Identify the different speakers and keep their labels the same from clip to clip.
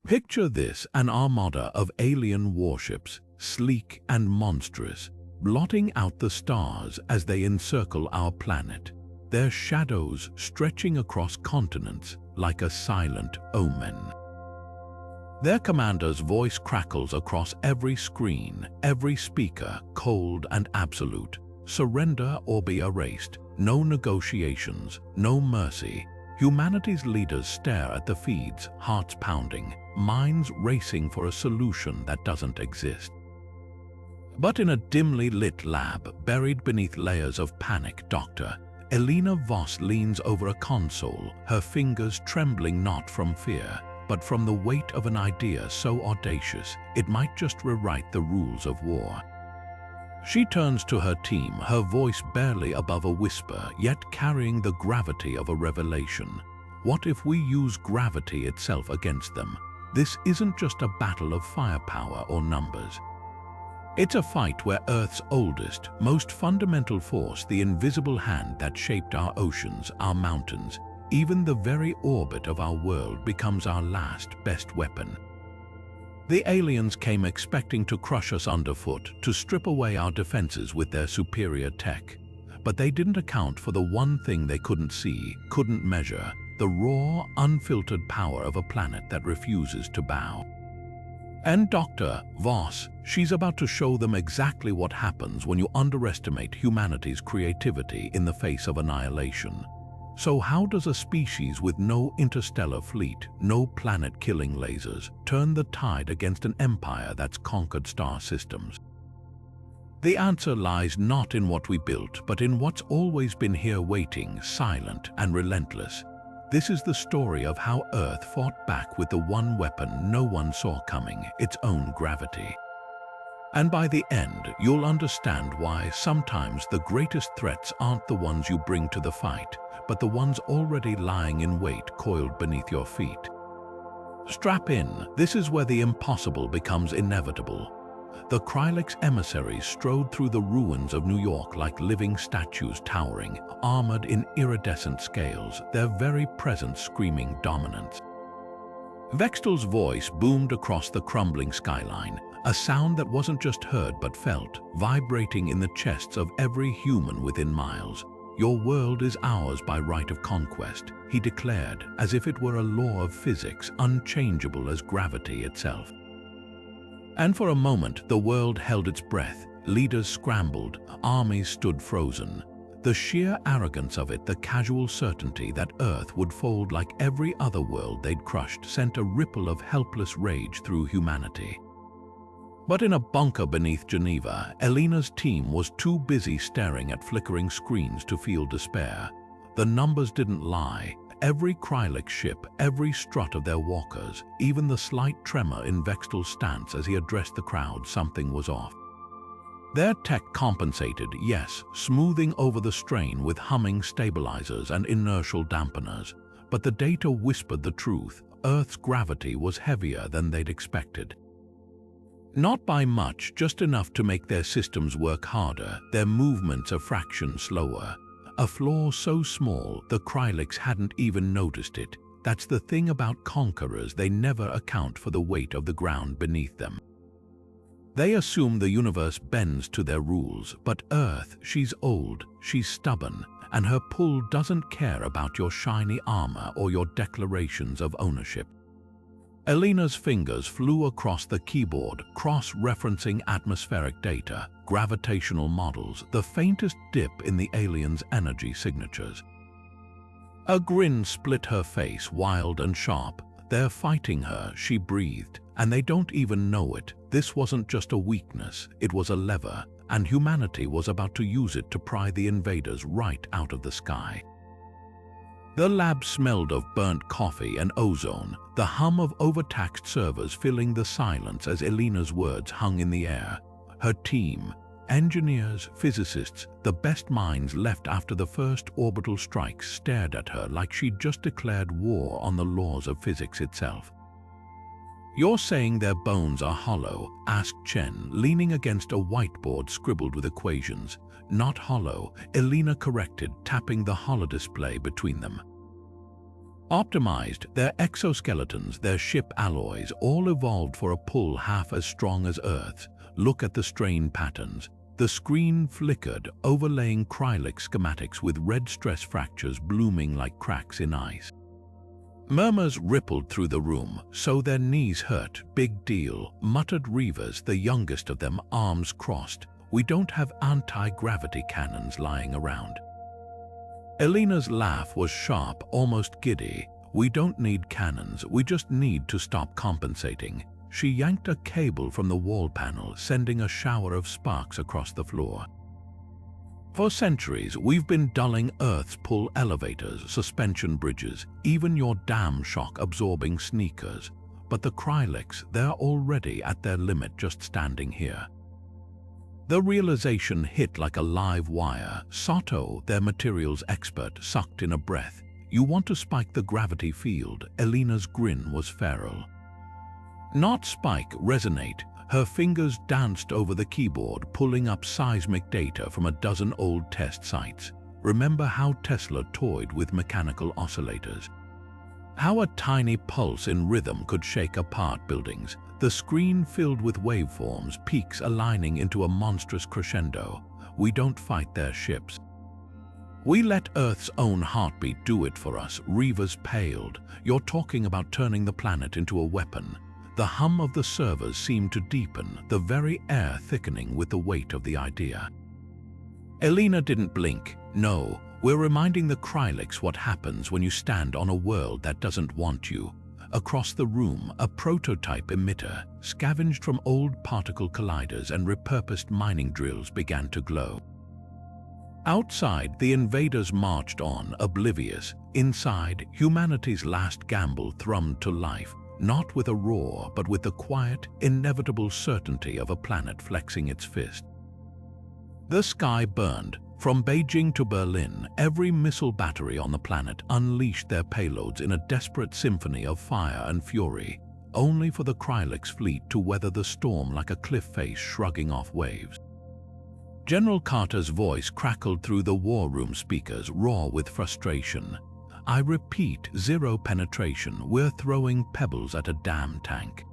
Speaker 1: Picture this: an armada of alien warships, sleek and monstrous, blotting out the stars as they encircle our planet, their shadows stretching across continents like a silent omen. Their commander's voice crackles across every screen, every speaker, cold and absolute. Surrender or be erased. No negotiations, no mercy. Humanity's leaders stare at the feeds, hearts pounding, minds racing for a solution that doesn't exist. But in a dimly lit lab, buried beneath layers of panic, Dr. Elena Voss leans over a console, her fingers trembling not from fear, but from the weight of an idea so audacious it might just rewrite the rules of war. She turns to her team, her voice barely above a whisper, yet carrying the gravity of a revelation. What if we use gravity itself against them? This isn't just a battle of firepower or numbers. It's a fight where Earth's oldest, most fundamental force, the invisible hand that shaped our oceans, our mountains, even the very orbit of our world, becomes our last, best weapon. The aliens came expecting to crush us underfoot, to strip away our defenses with their superior tech. But they didn't account for the one thing they couldn't see, couldn't measure: the raw, unfiltered power of a planet that refuses to bow. And Dr. Voss, she's about to show them exactly what happens when you underestimate humanity's creativity in the face of annihilation. So how does a species with no interstellar fleet, no planet-killing lasers, turn the tide against an empire that's conquered star systems? The answer lies not in what we built, but in what's always been here, waiting, silent and relentless. This is the story of how Earth fought back with the one weapon no one saw coming: its own gravity. And by the end, you'll understand why sometimes the greatest threats aren't the ones you bring to the fight, but the ones already lying in wait, coiled beneath your feet. Strap in. This is where the impossible becomes inevitable. The Krylix emissaries strode through the ruins of New York like living statues, towering, armored in iridescent scales, their very presence screaming dominance. Vextal's voice boomed across the crumbling skyline, a sound that wasn't just heard but felt, vibrating in the chests of every human within miles. "Your world is ours by right of conquest," he declared, as if it were a law of physics, unchangeable as gravity itself. And for a moment, the world held its breath. Leaders scrambled, armies stood frozen. The sheer arrogance of it, the casual certainty that Earth would fold like every other world they'd crushed, sent a ripple of helpless rage through humanity. But in a bunker beneath Geneva, Elena's team was too busy staring at flickering screens to feel despair. The numbers didn't lie. Every Krylix ship, every strut of their walkers, even the slight tremor in Vextal's stance as he addressed the crowd, something was off. Their tech compensated, yes, smoothing over the strain with humming stabilizers and inertial dampeners. But the data whispered the truth. Earth's gravity was heavier than they'd expected. Not by much, just enough to make their systems work harder, their movements a fraction slower. A flaw so small, the Krylix hadn't even noticed it. That's the thing about conquerors, they never account for the weight of the ground beneath them. They assume the universe bends to their rules, but Earth, she's old, she's stubborn, and her pull doesn't care about your shiny armor or your declarations of ownership. Elena's fingers flew across the keyboard, cross-referencing atmospheric data, gravitational models, the faintest dip in the aliens' energy signatures. A grin split her face, wild and sharp. "They're fighting her," she breathed, "and they don't even know it. This wasn't just a weakness, it was a lever, and humanity was about to use it to pry the invaders right out of the sky." The lab smelled of burnt coffee and ozone, the hum of overtaxed servers filling the silence as Elena's words hung in the air. Her team, engineers, physicists, the best minds left after the first orbital strikes, stared at her like she'd just declared war on the laws of physics itself. "You're saying their bones are hollow?" asked Chen, leaning against a whiteboard scribbled with equations. "Not hollow," Elena corrected, tapping the holodisplay between them. Optimized, their exoskeletons, their ship alloys, all evolved for a pull half as strong as Earth's. Look at the strain patterns. The screen flickered, overlaying Krylix schematics with red stress fractures blooming like cracks in ice. Murmurs rippled through the room. "So their knees hurt, big deal," muttered Reavers, the youngest of them, arms crossed. "We don't have anti-gravity cannons lying around." Elena's laugh was sharp, almost giddy. "We don't need cannons, we just need to stop compensating." She yanked a cable from the wall panel, sending a shower of sparks across the floor. "For centuries, we've been dulling Earth's pull elevators, suspension bridges, even your damn shock-absorbing sneakers. But the Krylix, they're already at their limit just standing here." The realization hit like a live wire. Sato, their materials expert, sucked in a breath. "You want to spike the gravity field?" Elena's grin was feral. "Not spike, resonate." Her fingers danced over the keyboard, pulling up seismic data from a dozen old test sites. Remember how Tesla toyed with mechanical oscillators? How a tiny pulse in rhythm could shake apart buildings. The screen filled with waveforms, peaks aligning into a monstrous crescendo. "We don't fight their ships. We let Earth's own heartbeat do it for us." Reavers paled. "You're talking about turning the planet into a weapon." The hum of the servers seemed to deepen, the very air thickening with the weight of the idea. Elena didn't blink. "No, we're reminding the Krylix what happens when you stand on a world that doesn't want you." Across the room, a prototype emitter, scavenged from old particle colliders and repurposed mining drills, began to glow. Outside, the invaders marched on, oblivious. Inside, humanity's last gamble thrummed to life. Not with a roar, but with the quiet, inevitable certainty of a planet flexing its fist. The sky burned. From Beijing to Berlin, every missile battery on the planet unleashed their payloads in a desperate symphony of fire and fury, only for the Krylix fleet to weather the storm like a cliff face shrugging off waves. General Carter's voice crackled through the war room speakers, raw with frustration. "I repeat, zero penetration. We're throwing pebbles at a damn tank."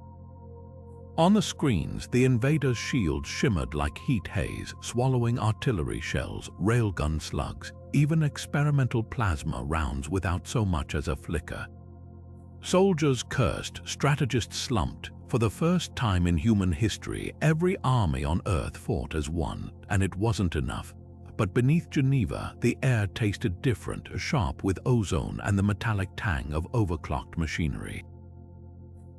Speaker 1: On the screens, the invaders' shields shimmered like heat haze, swallowing artillery shells, railgun slugs, even experimental plasma rounds without so much as a flicker. Soldiers cursed, strategists slumped. For the first time in human history, every army on Earth fought as one, and it wasn't enough. But beneath Geneva, the air tasted different, sharp with ozone and the metallic tang of overclocked machinery.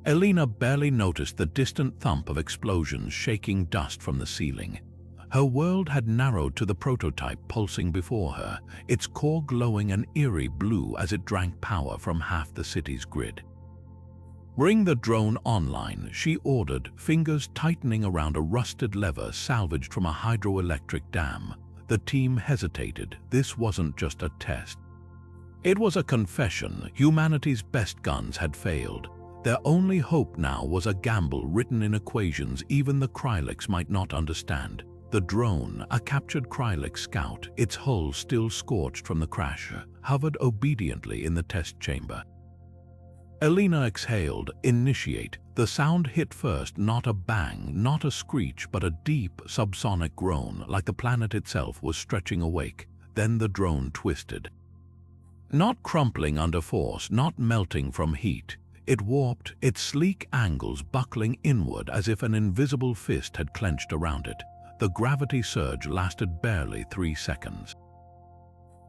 Speaker 1: Elena barely noticed the distant thump of explosions shaking dust from the ceiling. Her world had narrowed to the prototype pulsing before her, its core glowing an eerie blue as it drank power from half the city's grid. "Bring the drone online," she ordered, fingers tightening around a rusted lever salvaged from a hydroelectric dam. The team hesitated. This wasn't just a test. It was a confession. Humanity's best guns had failed. Their only hope now was a gamble written in equations even the Krylix might not understand. The drone, a captured Krylix scout, its hull still scorched from the crash, hovered obediently in the test chamber. Elena exhaled. "Initiate." The sound hit first, not a bang, not a screech, but a deep, subsonic groan, like the planet itself was stretching awake. Then the drone twisted. Not crumpling under force, not melting from heat. It warped, its sleek angles buckling inward as if an invisible fist had clenched around it. The gravity surge lasted barely 3 seconds.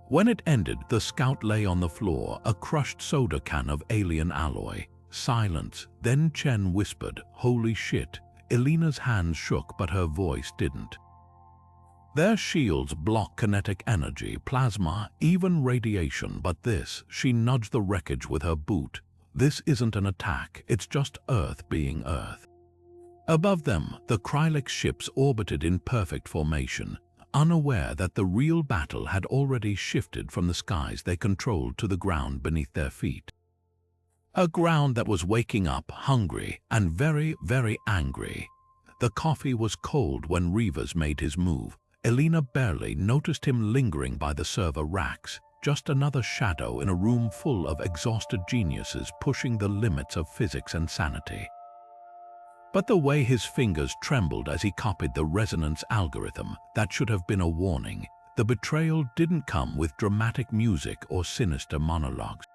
Speaker 1: When it ended, the scout lay on the floor, a crushed soda can of alien alloy. Silence. Then Chen whispered, "Holy shit." Elena's hands shook, but her voice didn't. Their shields block kinetic energy, plasma, even radiation, but this, she nudged the wreckage with her boot. This isn't an attack, it's just Earth being Earth. Above them, the Krylix ships orbited in perfect formation, unaware that the real battle had already shifted from the skies they controlled to the ground beneath their feet. A ground that was waking up, hungry and very, very angry. The coffee was cold when Reavers made his move. Elena barely noticed him lingering by the server racks. just another shadow in a room full of exhausted geniuses pushing the limits of physics and sanity. But the way his fingers trembled as he copied the resonance algorithm, that should have been a warning. The betrayal didn't come with dramatic music or sinister monologues.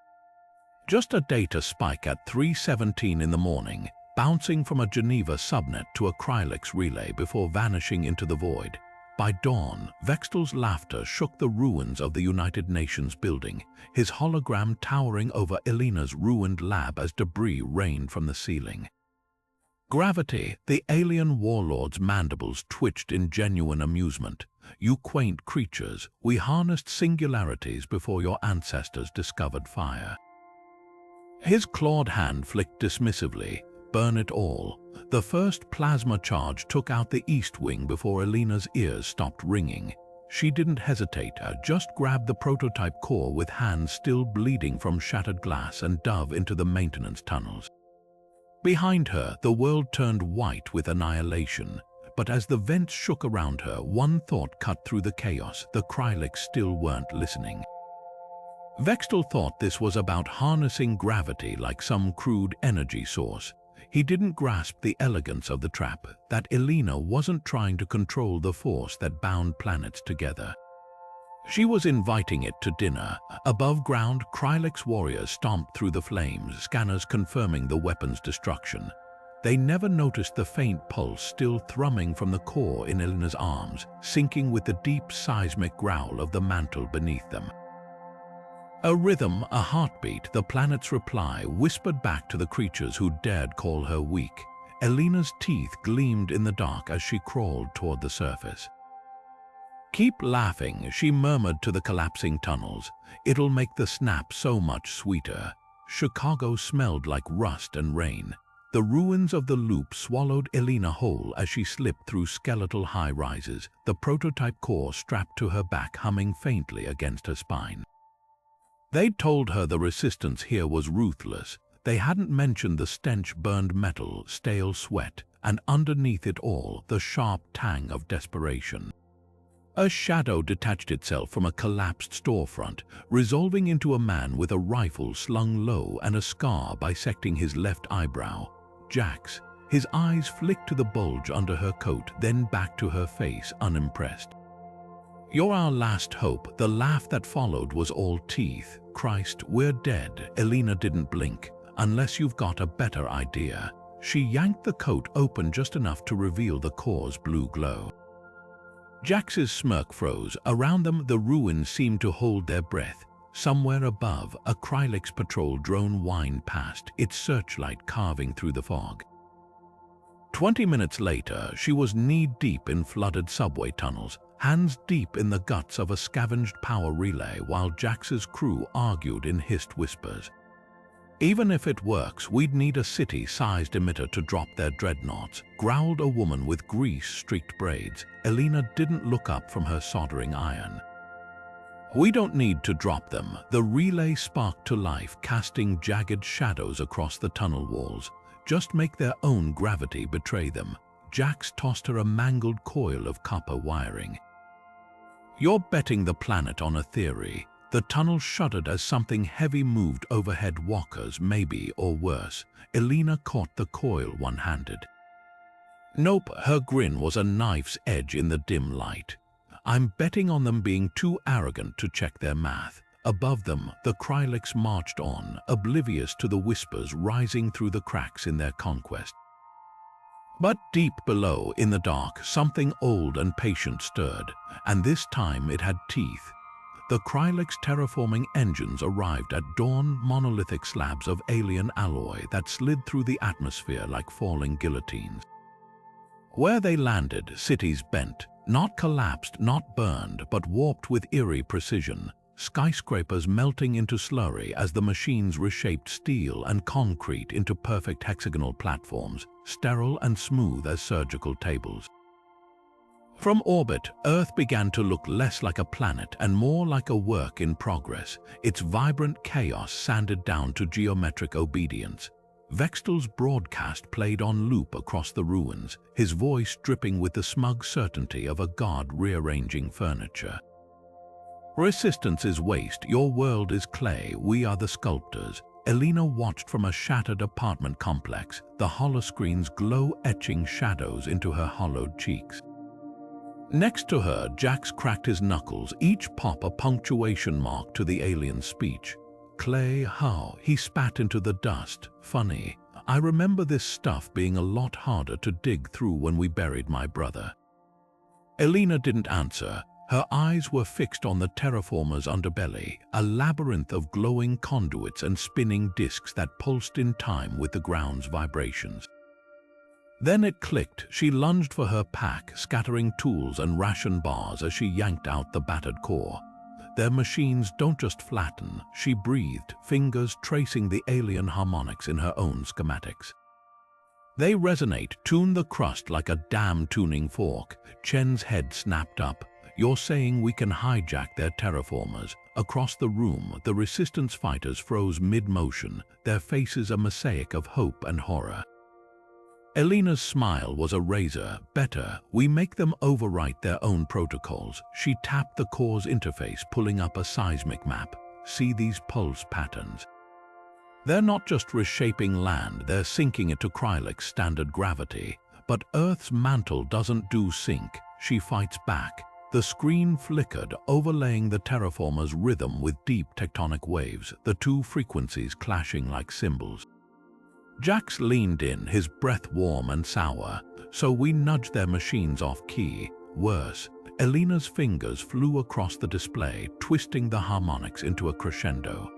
Speaker 1: Just a data spike at 3:17 in the morning, bouncing from a Geneva subnet to a Krylix relay before vanishing into the void. By dawn, Vextel's laughter shook the ruins of the United Nations building, his hologram towering over Elena's ruined lab as debris rained from the ceiling. Gravity, the alien warlord's mandibles twitched in genuine amusement. You quaint creatures, we harnessed singularities before your ancestors discovered fire. His clawed hand flicked dismissively. Burn it all. The first plasma charge took out the east wing before Elena's ears stopped ringing. She didn't hesitate, just grabbed the prototype core with hands still bleeding from shattered glass and dove into the maintenance tunnels. Behind her, the world turned white with annihilation. But as the vents shook around her, one thought cut through the chaos: the Krylix still weren't listening. Vextel thought this was about harnessing gravity like some crude energy source. He didn't grasp the elegance of the trap, that Elena wasn't trying to control the force that bound planets together. She was inviting it to dinner. Above ground, Krylix warriors stomped through the flames, scanners confirming the weapon's destruction. They never noticed the faint pulse still thrumming from the core in Elena's arms, syncing with the deep seismic growl of the mantle beneath them. A rhythm, a heartbeat, the planet's reply whispered back to the creatures who dared call her weak. Elena's teeth gleamed in the dark as she crawled toward the surface. "Keep laughing," she murmured to the collapsing tunnels. "It'll make the snap so much sweeter." Chicago smelled like rust and rain. The ruins of the loop swallowed Elena whole as she slipped through skeletal high-rises, the prototype core strapped to her back humming faintly against her spine. They'd told her the resistance here was ruthless. They hadn't mentioned the stench burned metal, stale sweat, and underneath it all, the sharp tang of desperation. A shadow detached itself from a collapsed storefront, resolving into a man with a rifle slung low and a scar bisecting his left eyebrow. Jax. His eyes flicked to the bulge under her coat, then back to her face, unimpressed. "You're our last hope." The laugh that followed was all teeth. "Christ, we're dead." Elena didn't blink. "Unless you've got a better idea." She yanked the coat open just enough to reveal the core's blue glow. Jax's smirk froze. Around them, the ruins seemed to hold their breath. Somewhere above, a Krylix patrol drone whined past, its searchlight carving through the fog. 20 minutes later, she was knee-deep in flooded subway tunnels, hands deep in the guts of a scavenged power relay while Jax's crew argued in hissed whispers. "Even if it works, we'd need a city-sized emitter to drop their dreadnoughts," growled a woman with grease-streaked braids. Elena didn't look up from her soldering iron. "We don't need to drop them." The relay sparked to life, casting jagged shadows across the tunnel walls. "Just make their own gravity betray them." Jax tossed her a mangled coil of copper wiring. "You're betting the planet on a theory." The tunnel shuddered as something heavy moved overhead, walkers maybe, or worse. Elena caught the coil one-handed. Nope, her grin was a knife's edge in the dim light. "I'm betting on them being too arrogant to check their math." Above them, the Krylix marched on, oblivious to the whispers rising through the cracks in their conquest. But deep below, in the dark, something old and patient stirred, and this time it had teeth. The Krylix terraforming engines arrived at dawn, monolithic slabs of alien alloy that slid through the atmosphere like falling guillotines. Where they landed, cities bent, not collapsed, not burned, but warped with eerie precision. Skyscrapers melting into slurry as the machines reshaped steel and concrete into perfect hexagonal platforms, sterile and smooth as surgical tables. From orbit, Earth began to look less like a planet and more like a work in progress, its vibrant chaos sanded down to geometric obedience. Vextel's broadcast played on loop across the ruins, his voice dripping with the smug certainty of a god rearranging furniture. Resistance is waste, your world is clay, we are the sculptors. Elena watched from a shattered apartment complex, the holoscreen's glow etching shadows into her hollowed cheeks. Next to her, Jax cracked his knuckles, each pop a punctuation mark to the alien's speech. Clay, how? He spat into the dust. Funny. I remember this stuff being a lot harder to dig through when we buried my brother. Elena didn't answer. Her eyes were fixed on the terraformer's underbelly, a labyrinth of glowing conduits and spinning disks that pulsed in time with the ground's vibrations. Then it clicked. She lunged for her pack, scattering tools and ration bars as she yanked out the battered core. Their machines don't just flatten, she breathed, fingers tracing the alien harmonics in her own schematics. They resonate, tune the crust like a damn tuning fork. Chen's head snapped up. You're saying we can hijack their terraformers? Across the room, the resistance fighters froze mid-motion, their faces a mosaic of hope and horror. Elena's smile was a razor. Better, we make them overwrite their own protocols. She tapped the core's interface, pulling up a seismic map. See these pulse patterns? They're not just reshaping land, they're sinking it to Krylix standard gravity. But Earth's mantle doesn't do sync. She fights back. The screen flickered, overlaying the terraformer's rhythm with deep tectonic waves, the two frequencies clashing like cymbals. Jax leaned in, his breath warm and sour. So we nudged their machines off key. Worse, Elena's fingers flew across the display, twisting the harmonics into a crescendo.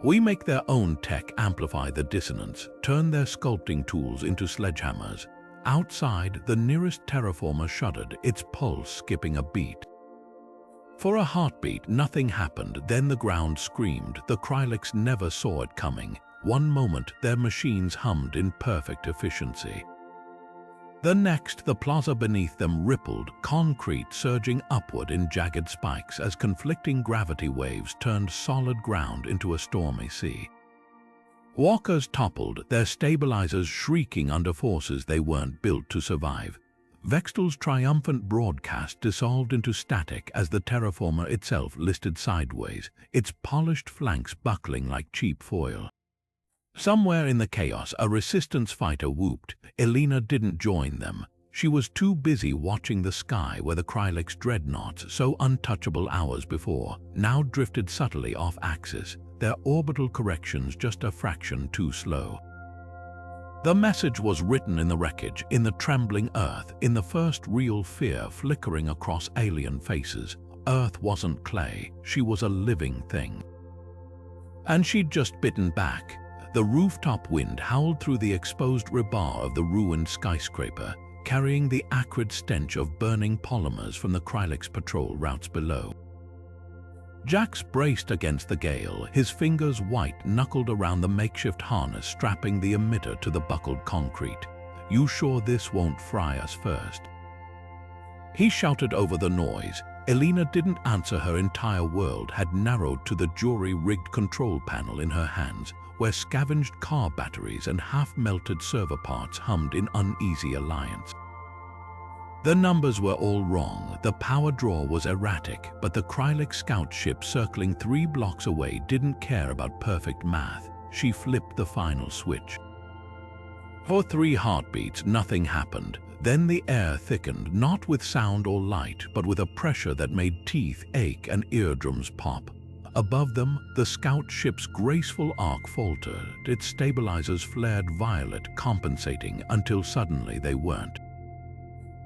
Speaker 1: We make their own tech amplify the dissonance, turn their sculpting tools into sledgehammers. Outside, the nearest terraformer shuddered, its pulse skipping a beat. For a heartbeat, nothing happened. Then the ground screamed. The Krylix never saw it coming. One moment, their machines hummed in perfect efficiency. The next, the plaza beneath them rippled, concrete surging upward in jagged spikes as conflicting gravity waves turned solid ground into a stormy sea. Walkers toppled, their stabilizers shrieking under forces they weren't built to survive. Vextal's triumphant broadcast dissolved into static as the terraformer itself listed sideways, its polished flanks buckling like cheap foil. Somewhere in the chaos, a resistance fighter whooped. Elena didn't join them. She was too busy watching the sky where the Krylix dreadnoughts, so untouchable hours before, now drifted subtly off axis, their orbital corrections just a fraction too slow. The message was written in the wreckage, in the trembling Earth, in the first real fear flickering across alien faces. Earth wasn't clay, she was a living thing. And she'd just bitten back. The rooftop wind howled through the exposed rebar of the ruined skyscraper, carrying the acrid stench of burning polymers from the Krylix patrol routes below. Jax braced against the gale, his fingers white knuckled around the makeshift harness strapping the emitter to the buckled concrete. You sure this won't fry us first? He shouted over the noise. Elena didn't answer. Her entire world had narrowed to the jury-rigged control panel in her hands, where scavenged car batteries and half-melted server parts hummed in uneasy alliance. The numbers were all wrong, the power draw was erratic, but the Krylix scout ship circling 3 blocks away didn't care about perfect math. She flipped the final switch. For 3 heartbeats, nothing happened. Then the air thickened, not with sound or light, but with a pressure that made teeth ache and eardrums pop. Above them, the scout ship's graceful arc faltered, its stabilizers flared violet, compensating until suddenly they weren't.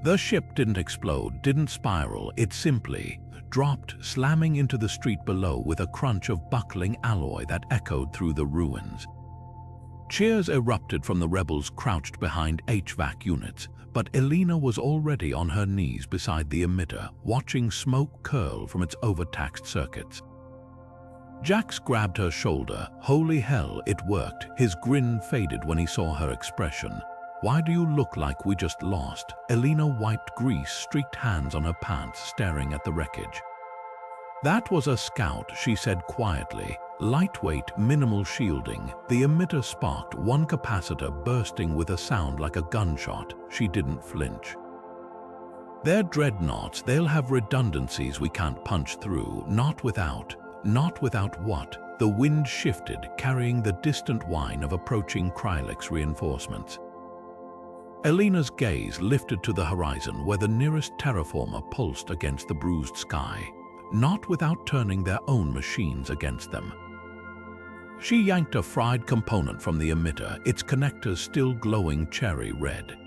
Speaker 1: The ship didn't explode, didn't spiral, it simply dropped, slamming into the street below with a crunch of buckling alloy that echoed through the ruins. Cheers erupted from the rebels crouched behind HVAC units, but Elena was already on her knees beside the emitter, watching smoke curl from its overtaxed circuits. Jax grabbed her shoulder. Holy hell, it worked. His grin faded when he saw her expression. Why do you look like we just lost? Elena wiped grease-streaked hands on her pants, staring at the wreckage. That was a scout, she said quietly. Lightweight, minimal shielding. The emitter sparked, one capacitor bursting with a sound like a gunshot. She didn't flinch. They're dreadnoughts. They'll have redundancies we can't punch through. Not without what? The wind shifted, carrying the distant whine of approaching Krylix reinforcements. Elena's gaze lifted to the horizon where the nearest terraformer pulsed against the bruised sky, not without turning their own machines against them. She yanked a fried component from the emitter, its connectors still glowing cherry red.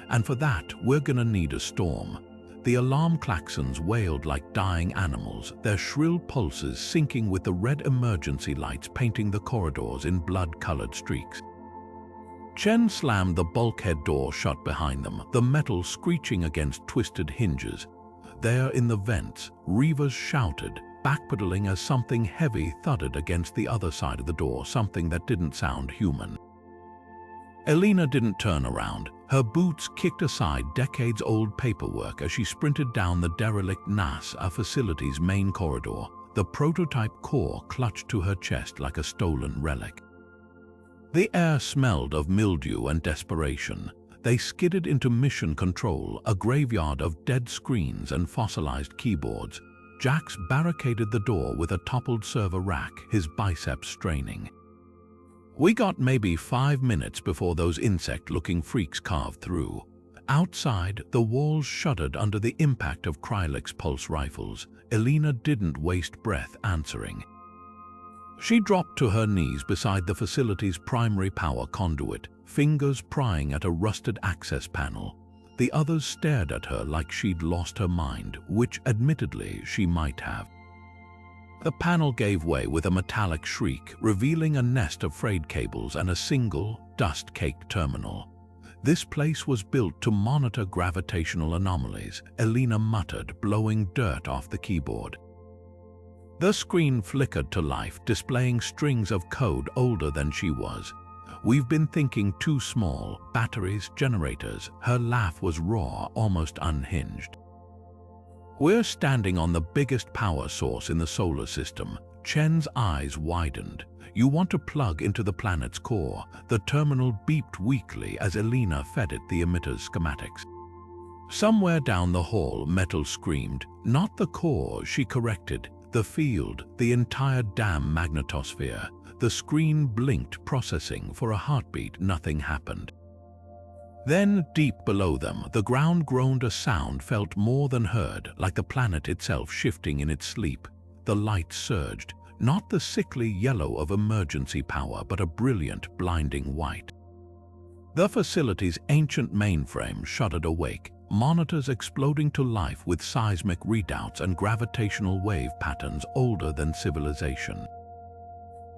Speaker 1: And for that, we're gonna need a storm. The alarm klaxons wailed like dying animals, their shrill pulses syncing with the red emergency lights painting the corridors in blood-colored streaks. Chen slammed the bulkhead door shut behind them, the metal screeching against twisted hinges. There in the vents, Reavers shouted, backpedaling as something heavy thudded against the other side of the door, something that didn't sound human. Elena didn't turn around. Her boots kicked aside decades-old paperwork as she sprinted down the derelict NASA facility's main corridor, the prototype core clutched to her chest like a stolen relic. The air smelled of mildew and desperation. They skidded into mission control, a graveyard of dead screens and fossilized keyboards. Jax barricaded the door with a toppled server rack, his biceps straining. We got maybe 5 minutes before those insect-looking freaks carved through. Outside, the walls shuddered under the impact of Krylix pulse rifles. Elena didn't waste breath answering. She dropped to her knees beside the facility's primary power conduit, fingers prying at a rusted access panel. The others stared at her like she'd lost her mind, which admittedly she might have. The panel gave way with a metallic shriek, revealing a nest of frayed cables and a single, dust-caked terminal. This place was built to monitor gravitational anomalies, Elena muttered, blowing dirt off the keyboard. The screen flickered to life, displaying strings of code older than she was. We've been thinking too small, batteries, generators. Her laugh was raw, almost unhinged. We're standing on the biggest power source in the solar system. Chen's eyes widened. You want to plug into the planet's core. The terminal beeped weakly as Elena fed it the emitter's schematics. Somewhere down the hall, metal screamed. Not the core, she corrected. The field, the entire damn magnetosphere. The screen blinked, processing. For a heartbeat, nothing happened. Then, deep below them, the ground groaned, a sound felt more than heard, like the planet itself shifting in its sleep. The light surged, not the sickly yellow of emergency power, but a brilliant, blinding white. The facility's ancient mainframe shuddered awake, monitors exploding to life with seismic readouts and gravitational wave patterns older than civilization.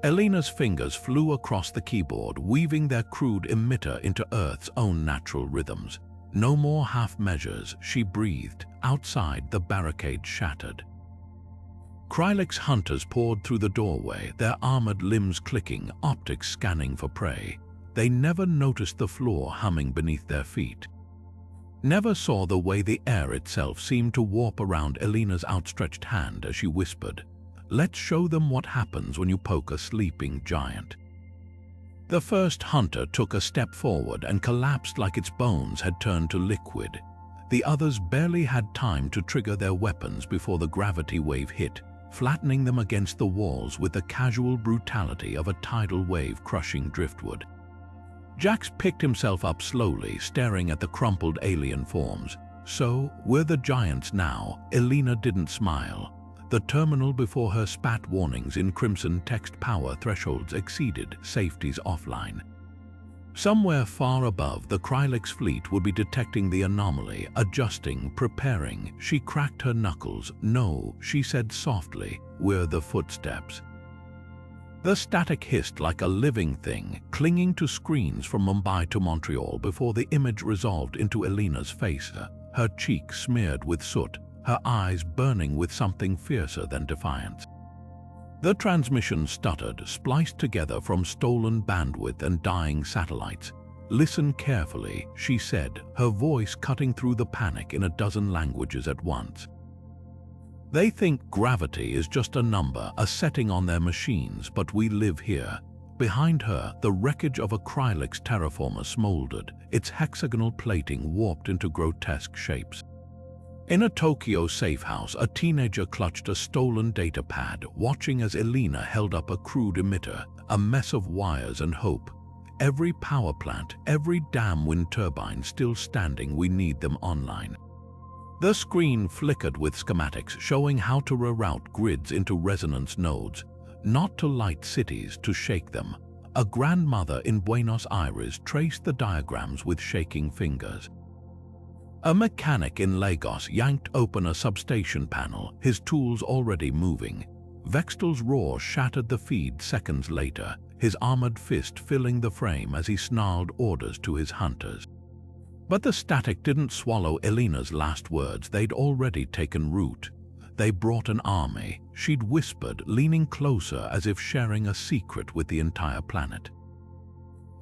Speaker 1: Elena's fingers flew across the keyboard, weaving their crude emitter into Earth's own natural rhythms. No more half measures, she breathed. Outside, the barricade shattered. Krylix hunters poured through the doorway, their armored limbs clicking, optics scanning for prey. They never noticed the floor humming beneath their feet. Never saw the way the air itself seemed to warp around Elena's outstretched hand as she whispered, "Let's show them what happens when you poke a sleeping giant." The first hunter took a step forward and collapsed like its bones had turned to liquid. The others barely had time to trigger their weapons before the gravity wave hit, flattening them against the walls with the casual brutality of a tidal wave crushing driftwood. Jax picked himself up slowly, staring at the crumpled alien forms. "So, we're the giants now." Elena didn't smile. The terminal before her spat warnings in crimson text. Power thresholds exceeded, safety's offline. Somewhere far above, the Krylix fleet would be detecting the anomaly, adjusting, preparing. She cracked her knuckles. "No," she said softly, "we're the footsteps." The static hissed like a living thing, clinging to screens from Mumbai to Montreal before the image resolved into Elena's face, her cheek smeared with soot, her eyes burning with something fiercer than defiance. The transmission stuttered, spliced together from stolen bandwidth and dying satellites. "Listen carefully," she said, her voice cutting through the panic in a dozen languages at once. "They think gravity is just a number, a setting on their machines, but we live here." Behind her, the wreckage of a Krylix terraformer smoldered, its hexagonal plating warped into grotesque shapes. In a Tokyo safe house, a teenager clutched a stolen data pad, watching as Elena held up a crude emitter, a mess of wires and hope. Every power plant, every damn wind turbine still standing, we need them online. The screen flickered with schematics showing how to reroute grids into resonance nodes, not to light cities, to shake them. A grandmother in Buenos Aires traced the diagrams with shaking fingers. A mechanic in Lagos yanked open a substation panel, his tools already moving. Vextel's roar shattered the feed seconds later, his armored fist filling the frame as he snarled orders to his hunters. But the static didn't swallow Elena's last words. They'd already taken root. They brought an army, she'd whispered, leaning closer as if sharing a secret with the entire planet.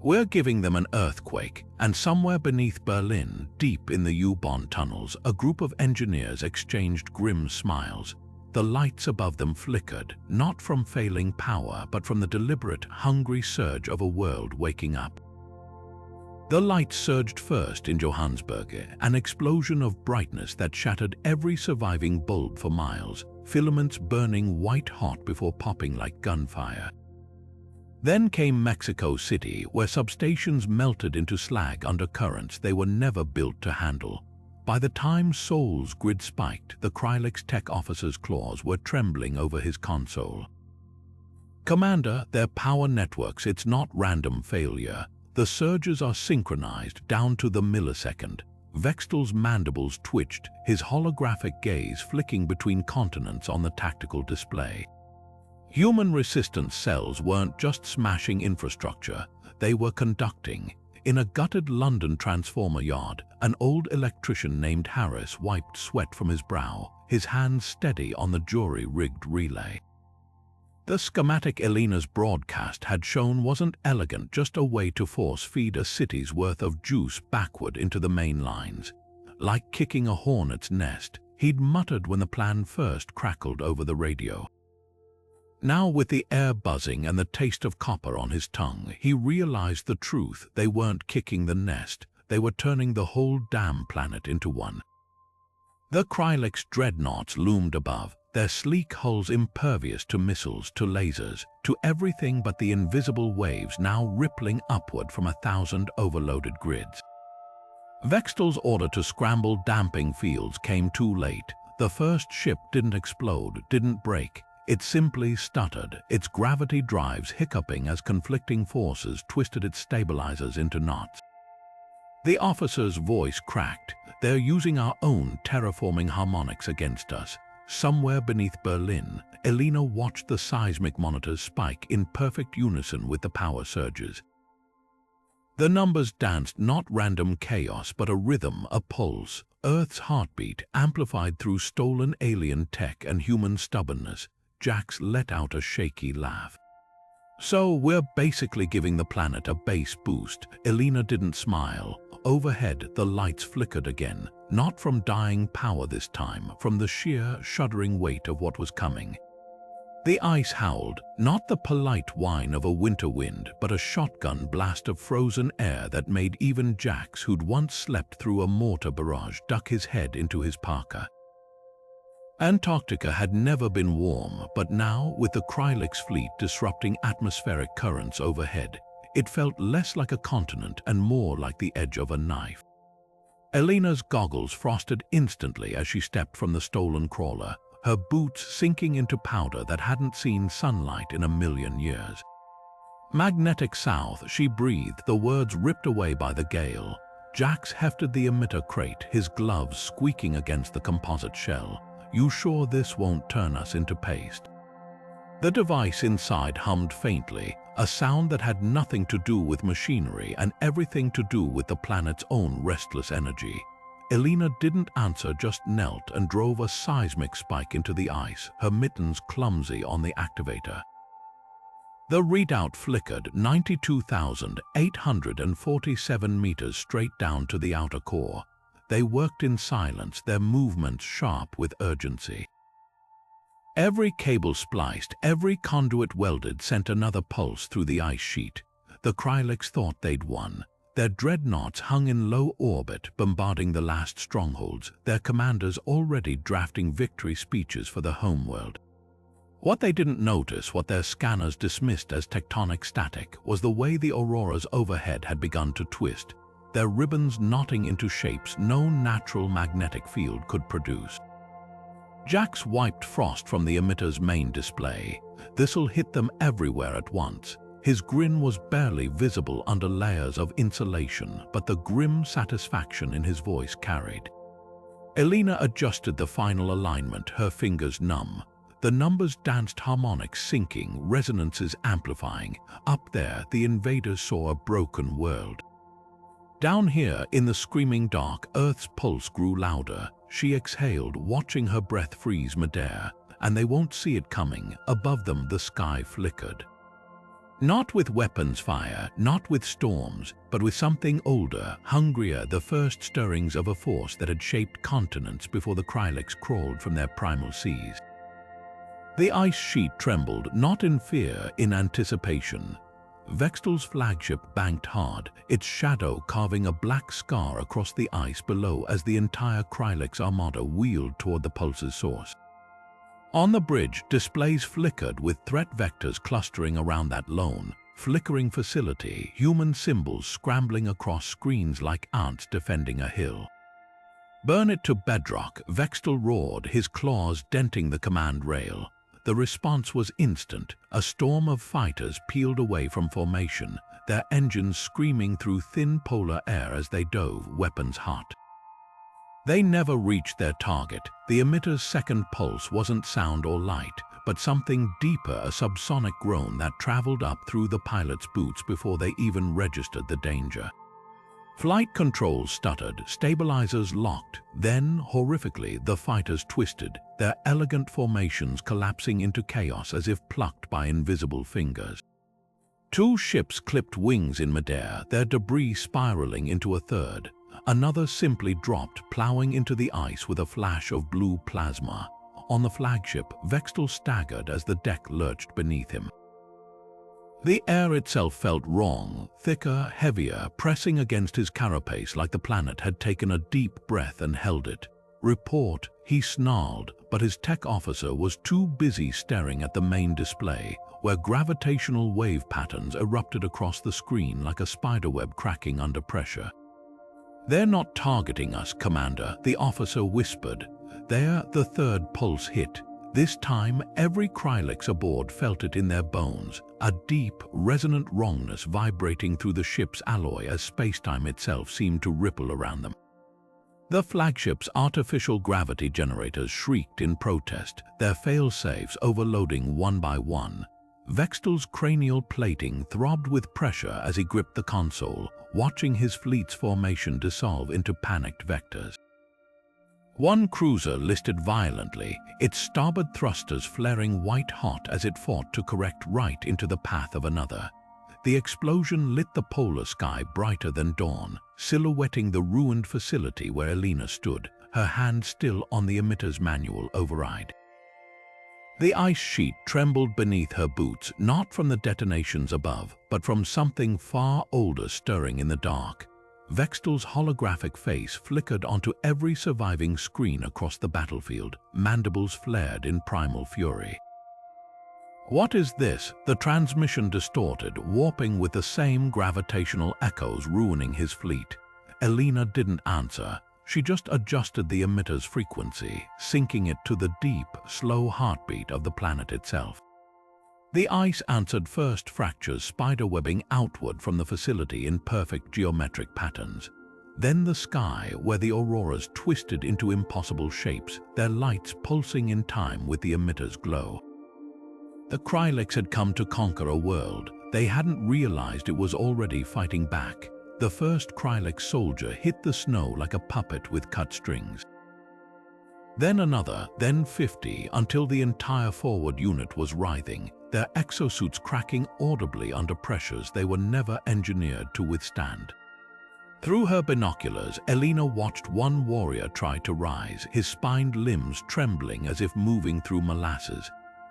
Speaker 1: We're giving them an earthquake, and somewhere beneath Berlin, deep in the U-Bahn tunnels, a group of engineers exchanged grim smiles. The lights above them flickered, not from failing power, but from the deliberate, hungry surge of a world waking up. The light surged first in Johannesburg, an explosion of brightness that shattered every surviving bulb for miles, filaments burning white-hot before popping like gunfire. Then came Mexico City, where substations melted into slag under currents they were never built to handle. By the time Seoul's grid spiked, the Krylix tech officer's claws were trembling over his console. "Commander, their power networks, it's not random failure. The surges are synchronized down to the millisecond." Vextel's mandibles twitched, his holographic gaze flicking between continents on the tactical display. Human resistance cells weren't just smashing infrastructure, they were conducting. In a gutted London transformer yard, an old electrician named Harris wiped sweat from his brow, his hands steady on the jury-rigged relay. The schematic Elena's broadcast had shown wasn't elegant, just a way to force feed a city's worth of juice backward into the main lines. Like kicking a hornet's nest, he'd muttered when the plan first crackled over the radio. Now, with the air buzzing and the taste of copper on his tongue, he realized the truth. They weren't kicking the nest, they were turning the whole damn planet into one. The Krylix dreadnoughts loomed above, their sleek hulls impervious to missiles, to lasers, to everything but the invisible waves now rippling upward from 1,000 overloaded grids. Vextel's order to scramble damping fields came too late. The first ship didn't explode, didn't break. It simply stuttered, its gravity drives hiccuping as conflicting forces twisted its stabilizers into knots. The officer's voice cracked. "They're using our own terraforming harmonics against us." Somewhere beneath Berlin, Elena watched the seismic monitors spike in perfect unison with the power surges. The numbers danced, not random chaos, but a rhythm, a pulse, Earth's heartbeat amplified through stolen alien tech and human stubbornness. Jax let out a shaky laugh. "So we're basically giving the planet a base boost." Elena didn't smile. Overhead, the lights flickered again, not from dying power this time, from the sheer, shuddering weight of what was coming. The ice howled, not the polite whine of a winter wind, but a shotgun blast of frozen air that made even Jax, who'd once slept through a mortar barrage, duck his head into his parka. Antarctica had never been warm, but now, with the Krylix fleet disrupting atmospheric currents overhead, it felt less like a continent and more like the edge of a knife. Elena's goggles frosted instantly as she stepped from the stolen crawler, her boots sinking into powder that hadn't seen sunlight in a million years. "Magnetic south," she breathed, the words ripped away by the gale. Jax hefted the emitter crate, his gloves squeaking against the composite shell. "You sure this won't turn us into paste?" The device inside hummed faintly, a sound that had nothing to do with machinery and everything to do with the planet's own restless energy. Elena didn't answer, just knelt and drove a seismic spike into the ice, her mittens clumsy on the activator. The readout flickered, 92,847 meters straight down to the outer core. They worked in silence, their movements sharp with urgency. Every cable spliced, every conduit welded sent another pulse through the ice sheet. The Krylix thought they'd won. Their dreadnoughts hung in low orbit, bombarding the last strongholds, their commanders already drafting victory speeches for the homeworld. What they didn't notice, what their scanners dismissed as tectonic static, was the way the auroras overhead had begun to twist, their ribbons knotting into shapes no natural magnetic field could produce. Jax wiped frost from the emitter's main display. This'll hit them everywhere at once. His grin was barely visible under layers of insulation, but the grim satisfaction in his voice carried. Elena adjusted the final alignment, her fingers numb. The numbers danced, harmonics syncing, resonances amplifying. Up there, the invaders saw a broken world. Down here, in the screaming dark, Earth's pulse grew louder. She exhaled, watching her breath freeze midair, and they won't see it coming. Above them, the sky flickered. Not with weapons fire, not with storms, but with something older, hungrier, the first stirrings of a force that had shaped continents before the Krylix crawled from their primal seas. The ice sheet trembled, not in fear, in anticipation. Vextal's flagship banked hard, its shadow carving a black scar across the ice below as the entire Krylix armada wheeled toward the pulse's source. On the bridge, displays flickered with threat vectors clustering around that lone, flickering facility, human symbols scrambling across screens like ants defending a hill. "Burn it to bedrock," Vextal roared, his claws denting the command rail. The response was instant. A storm of fighters peeled away from formation, their engines screaming through thin polar air as they dove, weapons hot. They never reached their target. The emitter's second pulse wasn't sound or light, but something deeper, a subsonic groan that traveled up through the pilot's boots before they even registered the danger. Flight controls stuttered, stabilizers locked. Then, horrifically, the fighters twisted, their elegant formations collapsing into chaos as if plucked by invisible fingers. Two ships clipped wings in midair, their debris spiraling into a third. Another simply dropped, plowing into the ice with a flash of blue plasma. On the flagship, Vextal staggered as the deck lurched beneath him. The air itself felt wrong, thicker, heavier, pressing against his carapace like the planet had taken a deep breath and held it. "Report," he snarled, but his tech officer was too busy staring at the main display, where gravitational wave patterns erupted across the screen like a spiderweb cracking under pressure. "They're not targeting us, Commander," the officer whispered. There, the third pulse hit. This time, every Krylix aboard felt it in their bones, a deep, resonant wrongness vibrating through the ship's alloy as spacetime itself seemed to ripple around them. The flagship's artificial gravity generators shrieked in protest, their fail-safes overloading one by one. Vextal's cranial plating throbbed with pressure as he gripped the console, watching his fleet's formation dissolve into panicked vectors. One cruiser listed violently, its starboard thrusters flaring white-hot as it fought to correct right into the path of another. The explosion lit the polar sky brighter than dawn, silhouetting the ruined facility where Elena stood, her hand still on the emitter's manual override. The ice sheet trembled beneath her boots, not from the detonations above, but from something far older stirring in the dark. Vextal's holographic face flickered onto every surviving screen across the battlefield, mandibles flared in primal fury. "What is this?" The transmission distorted, warping with the same gravitational echoes ruining his fleet. Elena didn't answer. She just adjusted the emitter's frequency, syncing it to the deep, slow heartbeat of the planet itself. The ice answered first, fractures spiderwebbing outward from the facility in perfect geometric patterns. Then the sky, where the auroras twisted into impossible shapes, their lights pulsing in time with the emitter's glow. The Krylix had come to conquer a world. They hadn't realized it was already fighting back. The first Krylix soldier hit the snow like a puppet with cut strings. Then another, then 50, until the entire forward unit was writhing, their exosuits cracking audibly under pressures they were never engineered to withstand. Through her binoculars, Elena watched one warrior try to rise, his spined limbs trembling as if moving through molasses.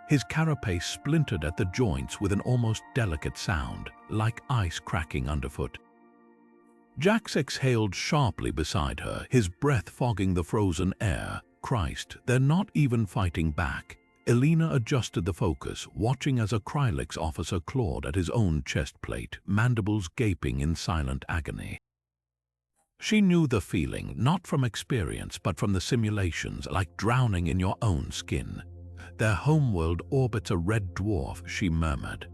Speaker 1: His carapace splintered at the joints with an almost delicate sound, like ice cracking underfoot. Jax exhaled sharply beside her, his breath fogging the frozen air. Christ, they're not even fighting back. Elena adjusted the focus, watching as a Krylix officer clawed at his own chest plate, mandibles gaping in silent agony. She knew the feeling, not from experience, but from the simulations, like drowning in your own skin. Their homeworld orbits a red dwarf, she murmured.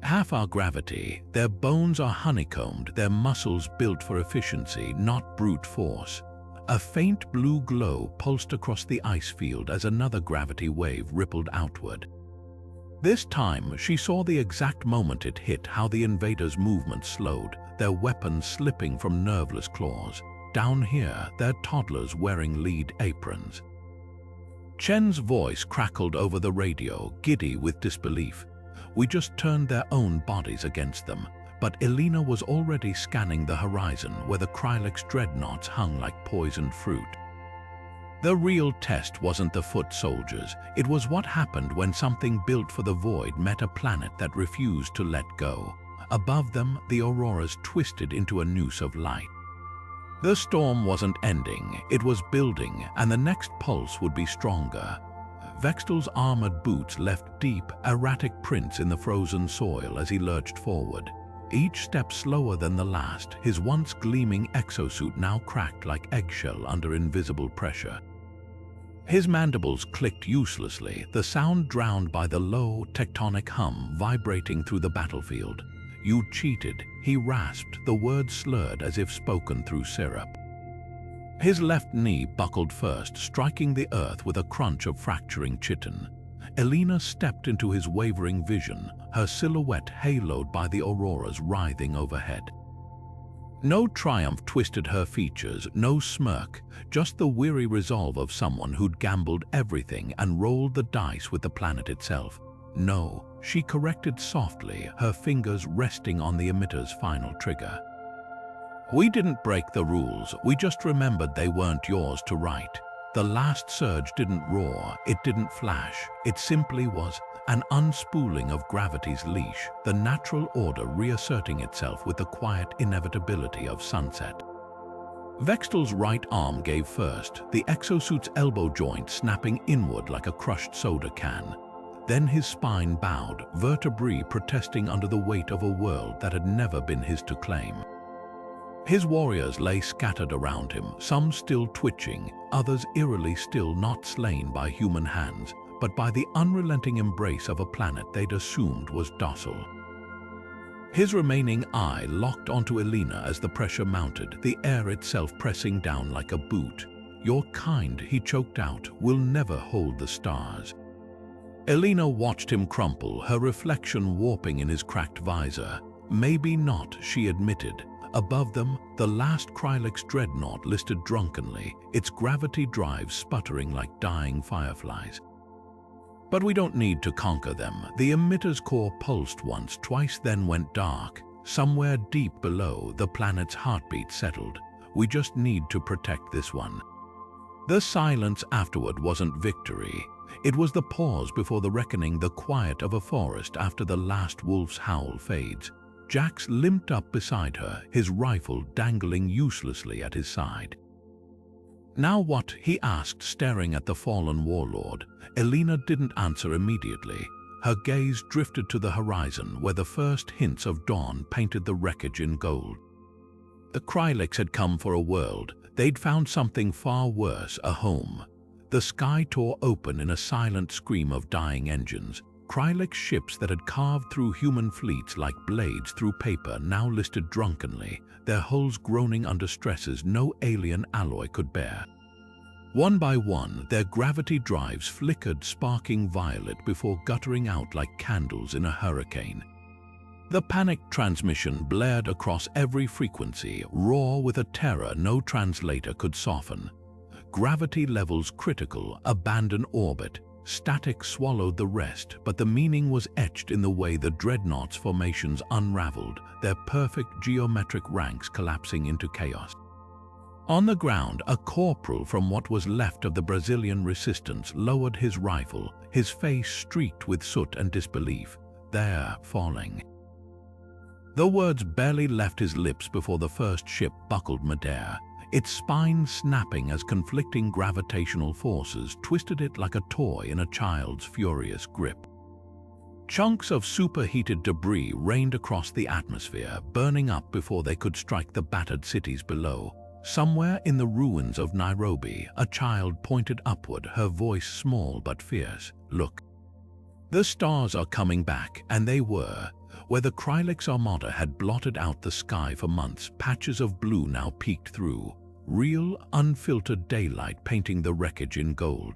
Speaker 1: Half our gravity, their bones are honeycombed, their muscles built for efficiency, not brute force. A faint blue glow pulsed across the ice field as another gravity wave rippled outward. This time, she saw the exact moment it hit, how the invaders' movement slowed, their weapons slipping from nerveless claws. Down here, they're toddlers wearing lead aprons. Chen's voice crackled over the radio, giddy with disbelief. We just turned their own bodies against them. But Elena was already scanning the horizon where the Krylix dreadnoughts hung like poisoned fruit. The real test wasn't the foot soldiers. It was what happened when something built for the void met a planet that refused to let go. Above them, the auroras twisted into a noose of light. The storm wasn't ending, it was building, and the next pulse would be stronger. Vextal's armored boots left deep, erratic prints in the frozen soil as he lurched forward. Each step slower than the last, his once gleaming exosuit now cracked like eggshell under invisible pressure. His mandibles clicked uselessly, the sound drowned by the low, tectonic hum vibrating through the battlefield. You cheated, he rasped, the words slurred as if spoken through syrup. His left knee buckled first, striking the earth with a crunch of fracturing chitin. Elena stepped into his wavering vision, her silhouette haloed by the auroras writhing overhead. No triumph twisted her features, no smirk, just the weary resolve of someone who'd gambled everything and rolled the dice with the planet itself. No, she corrected softly, her fingers resting on the emitter's final trigger. We didn't break the rules, we just remembered they weren't yours to write. The last surge didn't roar, it didn't flash, it simply was an unspooling of gravity's leash, the natural order reasserting itself with the quiet inevitability of sunset. Vextal's right arm gave first, the exosuit's elbow joint snapping inward like a crushed soda can. Then his spine bowed, vertebrae protesting under the weight of a world that had never been his to claim. His warriors lay scattered around him, some still twitching, others eerily still not slain by human hands, but by the unrelenting embrace of a planet they'd assumed was docile. His remaining eye locked onto Elena as the pressure mounted, the air itself pressing down like a boot. Your kind, he choked out, will never hold the stars. Elena watched him crumple, her reflection warping in his cracked visor. Maybe not, she admitted. Above them, the last Krylix dreadnought listed drunkenly, its gravity drives sputtering like dying fireflies. But we don't need to conquer them. The emitter's core pulsed once, twice, then went dark. Somewhere deep below, the planet's heartbeat settled. We just need to protect this one. The silence afterward wasn't victory. It was the pause before the reckoning, the quiet of a forest after the last wolf's howl fades. Jax limped up beside her, his rifle dangling uselessly at his side. Now what? He asked, staring at the fallen warlord. Elena didn't answer immediately. Her gaze drifted to the horizon where the first hints of dawn painted the wreckage in gold. The Krylix had come for a world. They'd found something far worse, a home. The sky tore open in a silent scream of dying engines. Krylix ships that had carved through human fleets like blades through paper now listed drunkenly, their hulls groaning under stresses no alien alloy could bear. One by one, their gravity drives flickered, sparking violet before guttering out like candles in a hurricane. The panicked transmission blared across every frequency, raw with a terror no translator could soften. Gravity levels critical, abandon orbit. Static swallowed the rest, but the meaning was etched in the way the dreadnought's formations unraveled, their perfect geometric ranks collapsing into chaos. On the ground, a corporal from what was left of the Brazilian resistance lowered his rifle, his face streaked with soot and disbelief. There, falling. The words barely left his lips before the first ship buckled midair, its spine snapping as conflicting gravitational forces twisted it like a toy in a child's furious grip. Chunks of superheated debris rained across the atmosphere, burning up before they could strike the battered cities below. Somewhere in the ruins of Nairobi, a child pointed upward, her voice small but fierce. "Look. The stars are coming back," and they were. Where the Krylix armada had blotted out the sky for months, patches of blue now peeked through, real, unfiltered daylight painting the wreckage in gold.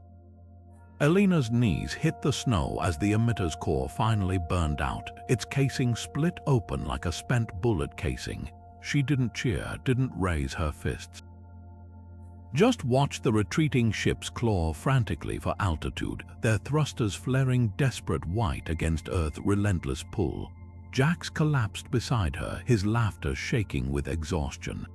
Speaker 1: Elena's knees hit the snow as the emitter's core finally burned out, its casing split open like a spent bullet casing. She didn't cheer, didn't raise her fists. Just watched the retreating ships claw frantically for altitude, their thrusters flaring desperate white against Earth's relentless pull. Jax collapsed beside her, his laughter shaking with exhaustion.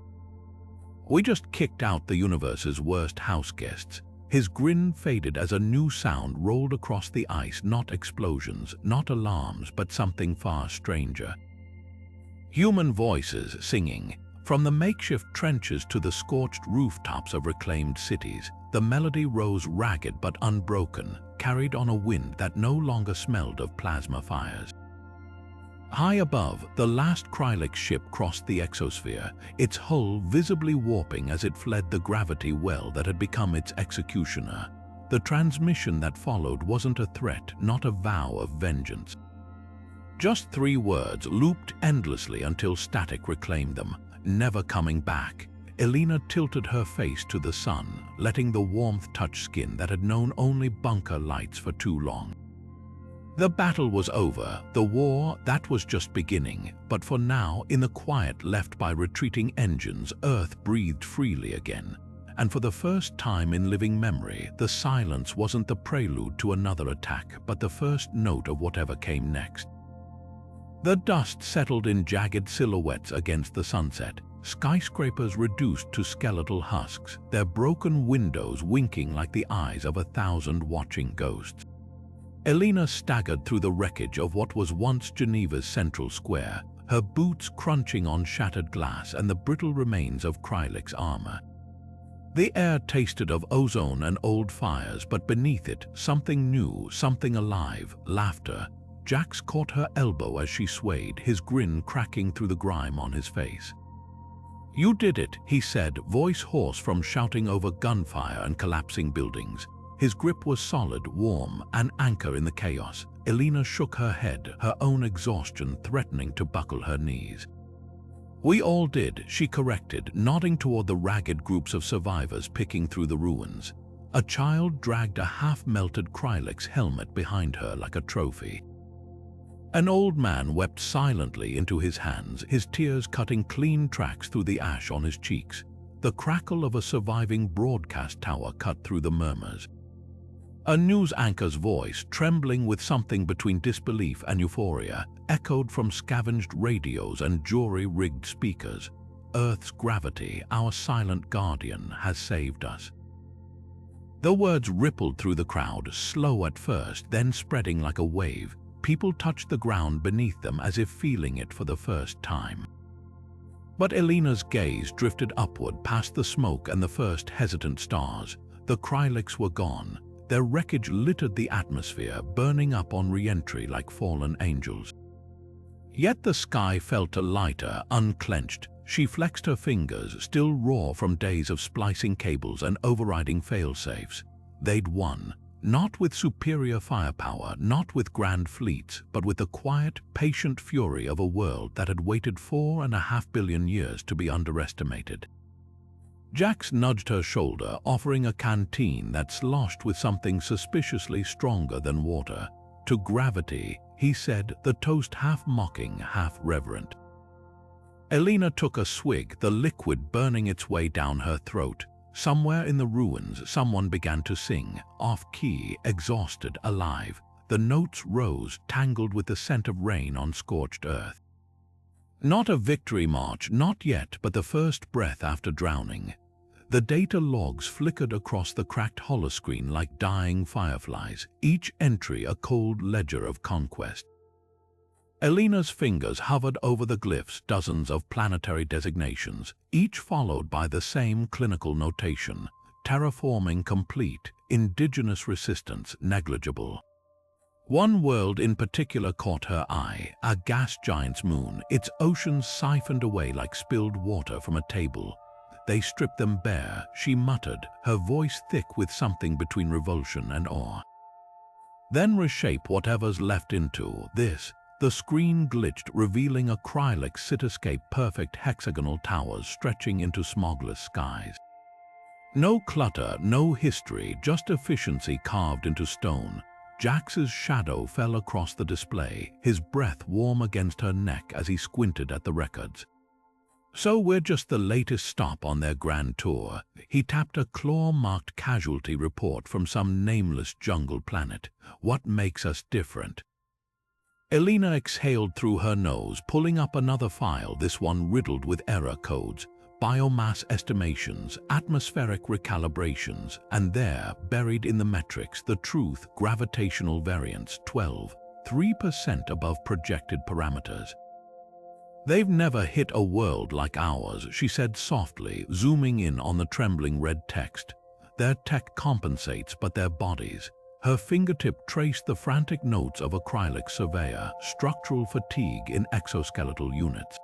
Speaker 1: "We just kicked out the universe's worst house guests." His grin faded as a new sound rolled across the ice, not explosions, not alarms, but something far stranger. Human voices singing. From the makeshift trenches to the scorched rooftops of reclaimed cities, the melody rose ragged but unbroken, carried on a wind that no longer smelled of plasma fires. High above, the last Krylix ship crossed the exosphere, its hull visibly warping as it fled the gravity well that had become its executioner. The transmission that followed wasn't a threat, not a vow of vengeance. Just 3 words looped endlessly until static reclaimed them, never coming back. Elena tilted her face to the sun, letting the warmth touch skin that had known only bunker lights for too long. The battle was over, the war, that was just beginning, but for now, in the quiet left by retreating engines, Earth breathed freely again. And for the first time in living memory, the silence wasn't the prelude to another attack, but the first note of whatever came next. The dust settled in jagged silhouettes against the sunset, skyscrapers reduced to skeletal husks, their broken windows winking like the eyes of 1,000 watching ghosts. Elena staggered through the wreckage of what was once Geneva's central square, her boots crunching on shattered glass and the brittle remains of Krylix armor. The air tasted of ozone and old fires, but beneath it, something new, something alive, laughter. Jax caught her elbow as she swayed, his grin cracking through the grime on his face. "You did it," he said, voice hoarse from shouting over gunfire and collapsing buildings. His grip was solid, warm, an anchor in the chaos. Elena shook her head, her own exhaustion threatening to buckle her knees. "We all did," she corrected, nodding toward the ragged groups of survivors picking through the ruins. A child dragged a half-melted Krylix helmet behind her like a trophy. An old man wept silently into his hands, his tears cutting clean tracks through the ash on his cheeks. The crackle of a surviving broadcast tower cut through the murmurs. A news anchor's voice, trembling with something between disbelief and euphoria, echoed from scavenged radios and jury-rigged speakers. "Earth's gravity, our silent guardian, has saved us." The words rippled through the crowd, slow at first, then spreading like a wave. People touched the ground beneath them as if feeling it for the first time. But Elena's gaze drifted upward past the smoke and the first hesitant stars. The Krylix were gone. Their wreckage littered the atmosphere, burning up on re-entry like fallen angels. Yet the sky felt lighter, unclenched. She flexed her fingers, still raw from days of splicing cables and overriding fail-safes. They'd won. Not with superior firepower, not with grand fleets, but with the quiet, patient fury of a world that had waited 4.5 billion years to be underestimated. Jax nudged her shoulder, offering a canteen that sloshed with something suspiciously stronger than water. "To gravity," he said, the toast half mocking, half reverent. Elena took a swig, the liquid burning its way down her throat. Somewhere in the ruins, someone began to sing, off-key, exhausted, alive. The notes rose, tangled with the scent of rain on scorched earth. Not a victory march, not yet, but the first breath after drowning. The data logs flickered across the cracked holoscreen like dying fireflies, each entry a cold ledger of conquest. Elena's fingers hovered over the glyphs, dozens of planetary designations, each followed by the same clinical notation: terraforming complete, indigenous resistance negligible. One world in particular caught her eye, a gas giant's moon, its oceans siphoned away like spilled water from a table. They stripped them bare, she muttered, her voice thick with something between revulsion and awe. Then reshape whatever's left into this. The screen glitched, revealing a Krylix cityscape, perfect hexagonal towers stretching into smogless skies. No clutter, no history, just efficiency carved into stone. Jax's shadow fell across the display, his breath warm against her neck as he squinted at the records. So we're just the latest stop on their grand tour. He tapped a claw-marked casualty report from some nameless jungle planet. What makes us different? Elena exhaled through her nose, pulling up another file, this one riddled with error codes, biomass estimations, atmospheric recalibrations, and there, buried in the metrics, the truth: gravitational variance 3% above projected parameters. They've never hit a world like ours, she said softly, zooming in on the trembling red text. Their tech compensates, but their bodies. Her fingertip traced the frantic notes of a Krylix surveyor: structural fatigue in exoskeletal units.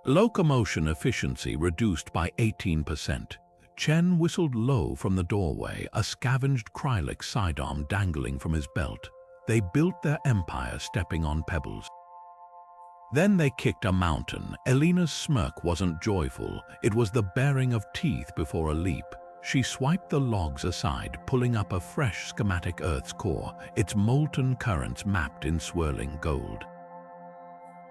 Speaker 1: Locomotion efficiency reduced by 18%. Chen whistled low from the doorway, a scavenged Krylix sidearm dangling from his belt. They built their empire stepping on pebbles. Then they kicked a mountain. Elena's smirk wasn't joyful, it was the baring of teeth before a leap. She swiped the logs aside, pulling up a fresh schematic Earth's core, its molten currents mapped in swirling gold.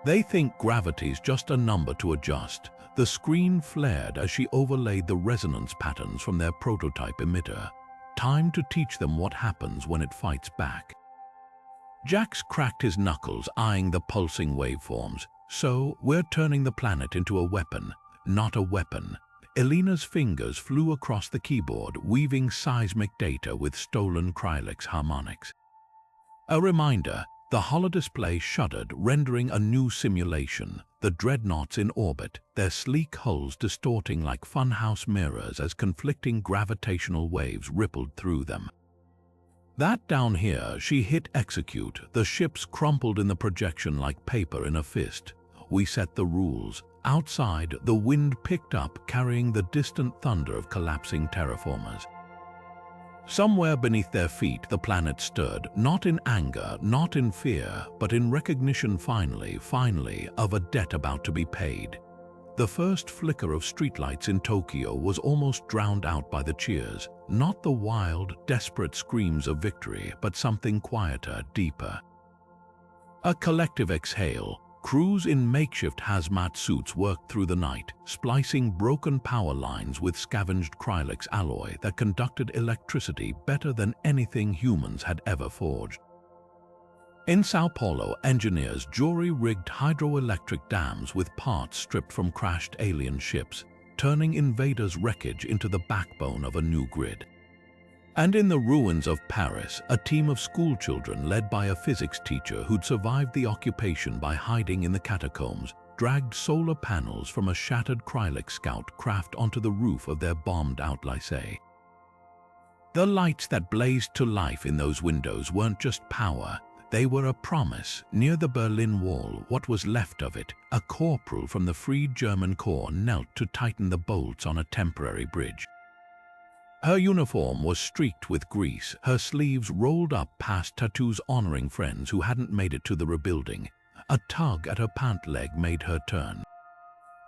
Speaker 1: They think gravity's just a number to adjust. The screen flared as she overlaid the resonance patterns from their prototype emitter. Time to teach them what happens when it fights back. Jax cracked his knuckles, eyeing the pulsing waveforms. So, we're turning the planet into a weapon, not a weapon. Elena's fingers flew across the keyboard, weaving seismic data with stolen Krylix harmonics. A reminder. The holodisplay shuddered, rendering a new simulation. The dreadnoughts in orbit, their sleek hulls distorting like funhouse mirrors as conflicting gravitational waves rippled through them. That down here, she hit execute. The ships crumpled in the projection like paper in a fist. We set the rules. Outside, the wind picked up, carrying the distant thunder of collapsing terraformers. Somewhere beneath their feet, the planet stirred, not in anger, not in fear, but in recognition finally, of a debt about to be paid. The first flicker of streetlights in Tokyo was almost drowned out by the cheers, not the wild, desperate screams of victory, but something quieter, deeper. A collective exhale. Crews in makeshift hazmat suits worked through the night, splicing broken power lines with scavenged Krylix alloy that conducted electricity better than anything humans had ever forged. In Sao Paulo, engineers jury-rigged hydroelectric dams with parts stripped from crashed alien ships, turning Invaders' wreckage into the backbone of a new grid. And in the ruins of Paris, a team of schoolchildren led by a physics teacher who'd survived the occupation by hiding in the catacombs, dragged solar panels from a shattered Krylix scout craft onto the roof of their bombed-out lycée. The lights that blazed to life in those windows weren't just power, they were a promise. Near the Berlin Wall, what was left of it, a corporal from the Freed German Corps knelt to tighten the bolts on a temporary bridge. Her uniform was streaked with grease, her sleeves rolled up past tattoos honoring friends who hadn't made it to the rebuilding. A tug at her pant leg made her turn.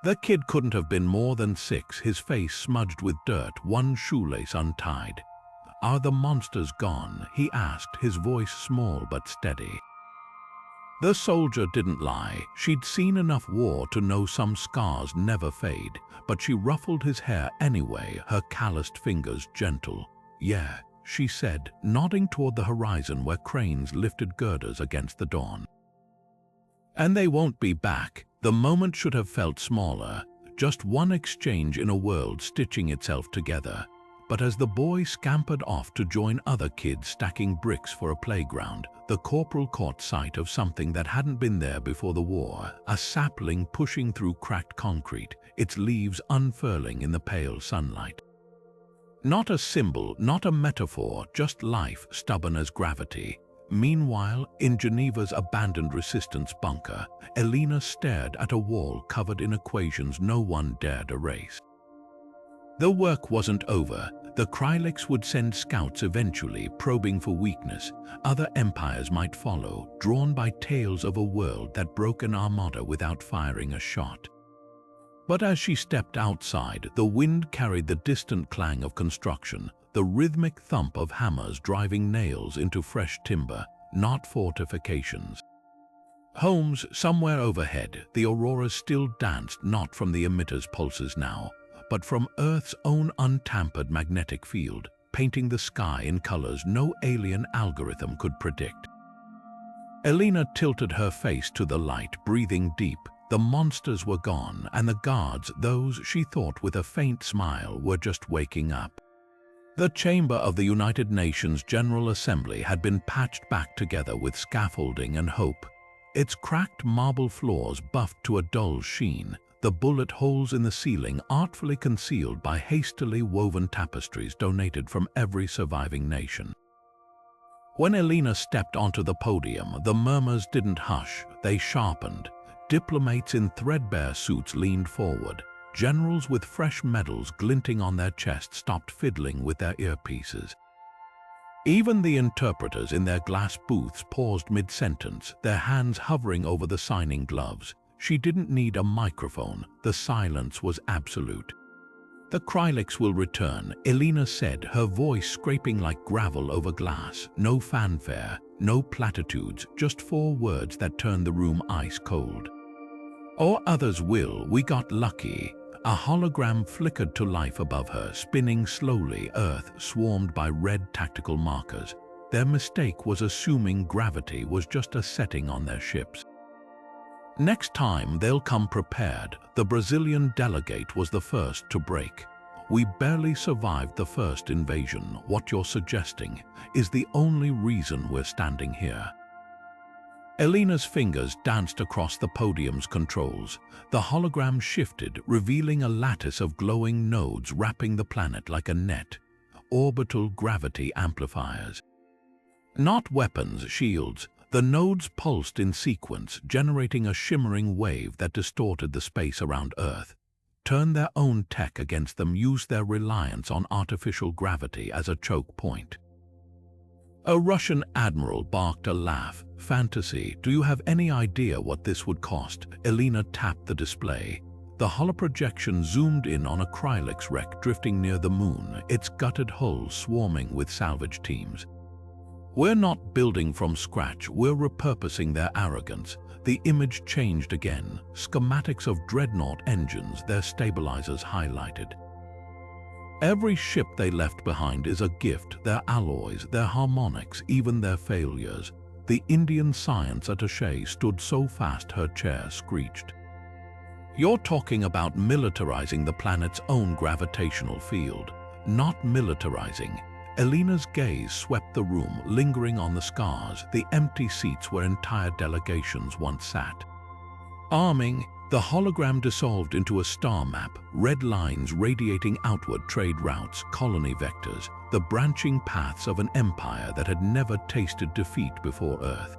Speaker 1: The kid couldn't have been more than 6, his face smudged with dirt, one shoelace untied. "Are the monsters gone?" he asked, his voice small but steady. The soldier didn't lie. She'd seen enough war to know some scars never fade, but she ruffled his hair anyway, her calloused fingers gentle. "Yeah," she said, nodding toward the horizon where cranes lifted girders against the dawn. "And they won't be back." The moment should have felt smaller, just one exchange in a world stitching itself together. But as the boy scampered off to join other kids stacking bricks for a playground, the corporal caught sight of something that hadn't been there before the war, a sapling pushing through cracked concrete, its leaves unfurling in the pale sunlight. Not a symbol, not a metaphor, just life stubborn as gravity. Meanwhile, in Geneva's abandoned resistance bunker, Elena stared at a wall covered in equations no one dared erase. The work wasn't over. The Krylix would send scouts eventually, probing for weakness. Other empires might follow, drawn by tales of a world that broke an armada without firing a shot. But as she stepped outside, the wind carried the distant clang of construction, the rhythmic thump of hammers driving nails into fresh timber, not fortifications. Homes somewhere overhead, the auroras still danced not from the emitters' pulses now, but from Earth's own untampered magnetic field, painting the sky in colors no alien algorithm could predict. Elena tilted her face to the light, breathing deep. The monsters were gone, and the guards, those she thought with a faint smile, were just waking up. The chamber of the United Nations General Assembly had been patched back together with scaffolding and hope. Its cracked marble floors buffed to a dull sheen, the bullet holes in the ceiling artfully concealed by hastily woven tapestries donated from every surviving nation. When Elena stepped onto the podium, the murmurs didn't hush, they sharpened. Diplomats in threadbare suits leaned forward. Generals with fresh medals glinting on their chests stopped fiddling with their earpieces. Even the interpreters in their glass booths paused mid-sentence, their hands hovering over the signing gloves. She didn't need a microphone. The silence was absolute. "The Krylix will return," Elena said, her voice scraping like gravel over glass. No fanfare, no platitudes, just 4 words that turned the room ice cold. "Or others will, we got lucky." A hologram flickered to life above her, spinning slowly. Earth swarmed by red tactical markers. Their mistake was assuming gravity was just a setting on their ships. "Next time they'll come prepared." The Brazilian delegate was the first to break. "We barely survived the first invasion. What you're suggesting is the only reason we're standing here." Elena's fingers danced across the podium's controls. The hologram shifted, revealing a lattice of glowing nodes wrapping the planet like a net. Orbital gravity amplifiers. Not weapons, shields. The nodes pulsed in sequence, generating a shimmering wave that distorted the space around Earth. Turned their own tech against them, used their reliance on artificial gravity as a choke point. A Russian admiral barked a laugh. "Fantasy, do you have any idea what this would cost?" Elena tapped the display. The holoprojection zoomed in on a Krylix wreck drifting near the moon, its gutted hull swarming with salvage teams. "We're not building from scratch, we're repurposing their arrogance." The image changed again, schematics of dreadnought engines, their stabilizers highlighted. Every ship they left behind is a gift, their alloys, their harmonics, even their failures. The Indian science attaché stood so fast her chair screeched. "You're talking about militarizing the planet's own gravitational field, not militarizing." Elena's gaze swept the room, lingering on the scars, the empty seats where entire delegations once sat. "Arming." The hologram dissolved into a star map, red lines radiating outward, trade routes, colony vectors, the branching paths of an empire that had never tasted defeat before Earth.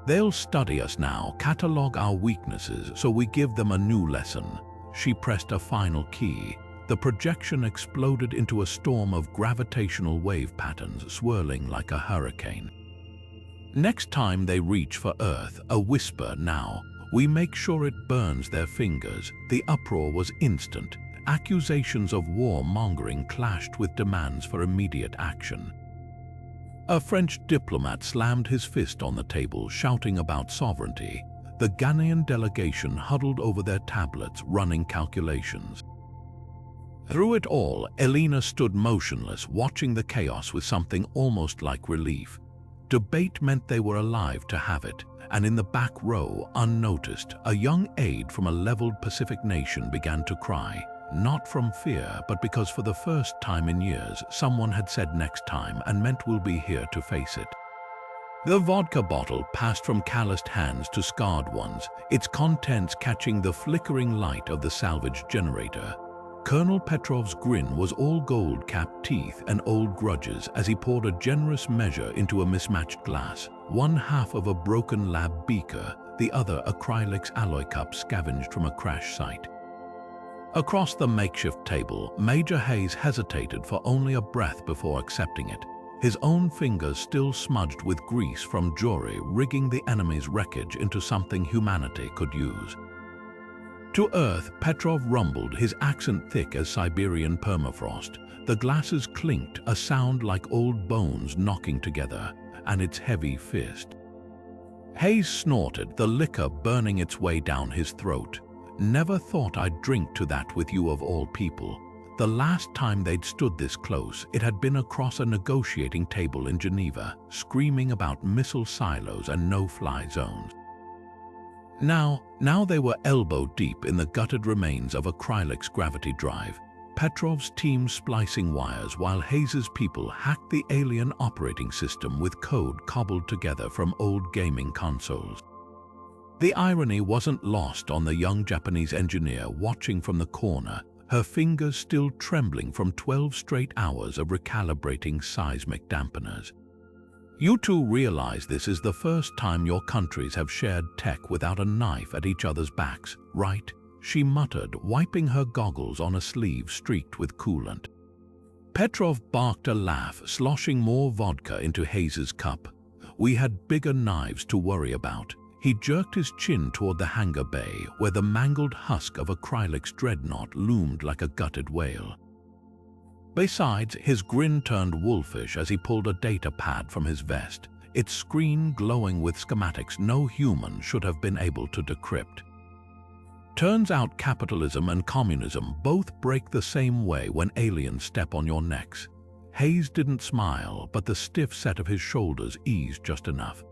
Speaker 1: "They'll study us now, catalog our weaknesses, so we give them a new lesson." She pressed a final key. The projection exploded into a storm of gravitational wave patterns swirling like a hurricane. "Next time they reach for Earth," a whisper now, "we make sure it burns their fingers." The uproar was instant. Accusations of war-mongering clashed with demands for immediate action. A French diplomat slammed his fist on the table, shouting about sovereignty. The Ghanaian delegation huddled over their tablets, running calculations. Through it all, Elena stood motionless, watching the chaos with something almost like relief. Debate meant they were alive to have it, and in the back row, unnoticed, a young aide from a leveled Pacific nation began to cry. not from fear, but because for the first time in years, someone had said next time and meant we'll be here to face it. The vodka bottle passed from calloused hands to scarred ones, its contents catching the flickering light of the salvage generator. Colonel Petrov's grin was all gold-capped teeth and old grudges as he poured a generous measure into a mismatched glass, one half of a broken lab beaker, the other a Krylix alloy cup scavenged from a crash site. Across the makeshift table, Major Hayes hesitated for only a breath before accepting it, his own fingers still smudged with grease from jury rigging the enemy's wreckage into something humanity could use. To Earth, Petrov rumbled, his accent thick as Siberian permafrost. The glasses clinked, a sound like old bones knocking together, and its heavy fist. Hayes snorted, the liquor burning its way down his throat. Never thought I'd drink to that with you of all people. The last time they'd stood this close, it had been across a negotiating table in Geneva, screaming about missile silos and no-fly zones. Now they were elbow-deep in the gutted remains of a Krylix gravity drive, Petrov's team splicing wires while Hayes's people hacked the alien operating system with code cobbled together from old gaming consoles. The irony wasn't lost on the young Japanese engineer watching from the corner, her fingers still trembling from 12 straight hours of recalibrating seismic dampeners. You two realize this is the first time your countries have shared tech without a knife at each other's backs, right? She muttered, wiping her goggles on a sleeve streaked with coolant. Petrov barked a laugh, sloshing more vodka into Hayes's cup. We had bigger knives to worry about. He jerked his chin toward the hangar bay, where the mangled husk of a Krylix dreadnought loomed like a gutted whale. Besides, his grin turned wolfish as he pulled a data pad from his vest, its screen glowing with schematics no human should have been able to decrypt. Turns out capitalism and communism both break the same way when aliens step on your necks. Hayes didn't smile, but the stiff set of his shoulders eased just enough.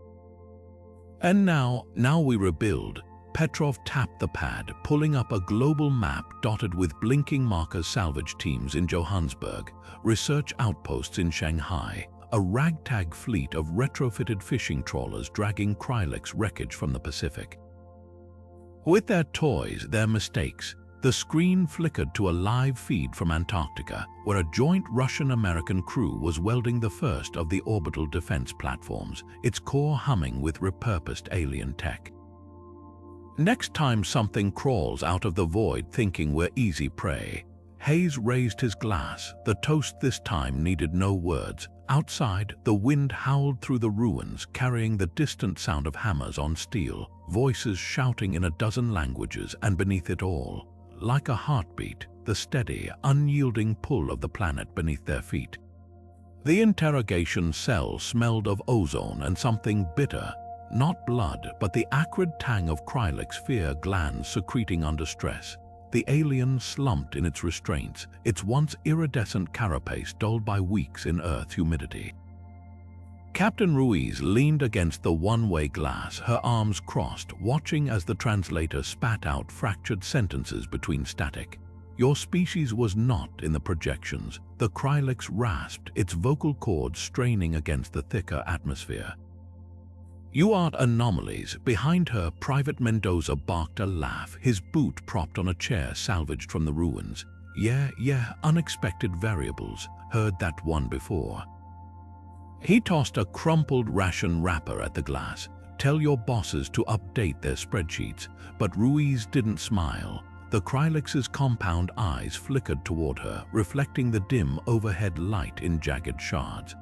Speaker 1: And now we rebuild. Petrov tapped the pad, pulling up a global map dotted with blinking markers, salvage teams in Johannesburg, research outposts in Shanghai, a ragtag fleet of retrofitted fishing trawlers dragging Krylix wreckage from the Pacific. With their toys, their mistakes, the screen flickered to a live feed from Antarctica, where a joint Russian-American crew was welding the first of the orbital defense platforms, its core humming with repurposed alien tech. Next time something crawls out of the void thinking we're easy prey, Hayes raised his glass. The toast this time needed no words. Outside, the wind howled through the ruins, carrying the distant sound of hammers on steel, voices shouting in a dozen languages, and beneath it all, like a heartbeat, the steady, unyielding pull of the planet beneath their feet. The interrogation cell smelled of ozone and something bitter. Not blood, but the acrid tang of Krylix fear glands secreting under stress. The alien slumped in its restraints, its once iridescent carapace dulled by weeks in Earth humidity. Captain Ruiz leaned against the one-way glass, her arms crossed, watching as the translator spat out fractured sentences between static. Your species was not in the projections. The Krylix rasped, its vocal cords straining against the thicker atmosphere. You aren't anomalies. Behind her, Private Mendoza barked a laugh, his boot propped on a chair salvaged from the ruins. Yeah, unexpected variables. Heard that one before. He tossed a crumpled ration wrapper at the glass. Tell your bosses to update their spreadsheets. But Ruiz didn't smile. The Krylix's compound eyes flickered toward her, reflecting the dim overhead light in jagged shards.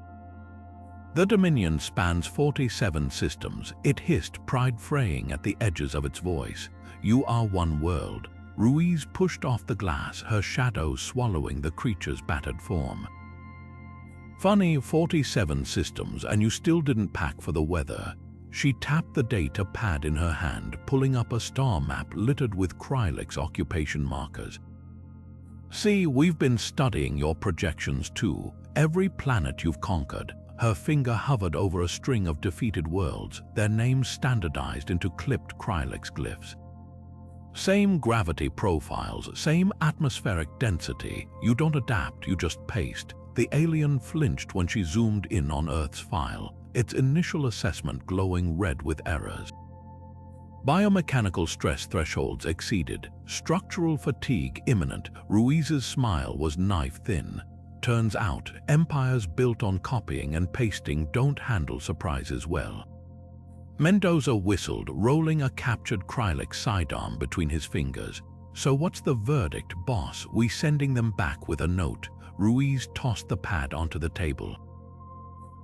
Speaker 1: The Dominion spans 47 systems, it hissed, pride fraying at the edges of its voice. You are one world. Ruiz pushed off the glass, her shadow swallowing the creature's battered form. Funny, 47 systems, and you still didn't pack for the weather. She tapped the data pad in her hand, pulling up a star map littered with Krylix occupation markers. See, we've been studying your projections too. Every planet you've conquered. Her finger hovered over a string of defeated worlds, their names standardized into clipped Krylix glyphs. Same gravity profiles, same atmospheric density. You don't adapt, you just paste. The alien flinched when she zoomed in on Earth's file, its initial assessment glowing red with errors. Biomechanical stress thresholds exceeded, structural fatigue imminent. Ruiz's smile was knife-thin. Turns out, empires built on copying and pasting don't handle surprises well. Mendoza whistled, rolling a captured Krylix sidearm between his fingers. "So what's the verdict, boss? We sending them back with a note?" Ruiz tossed the pad onto the table.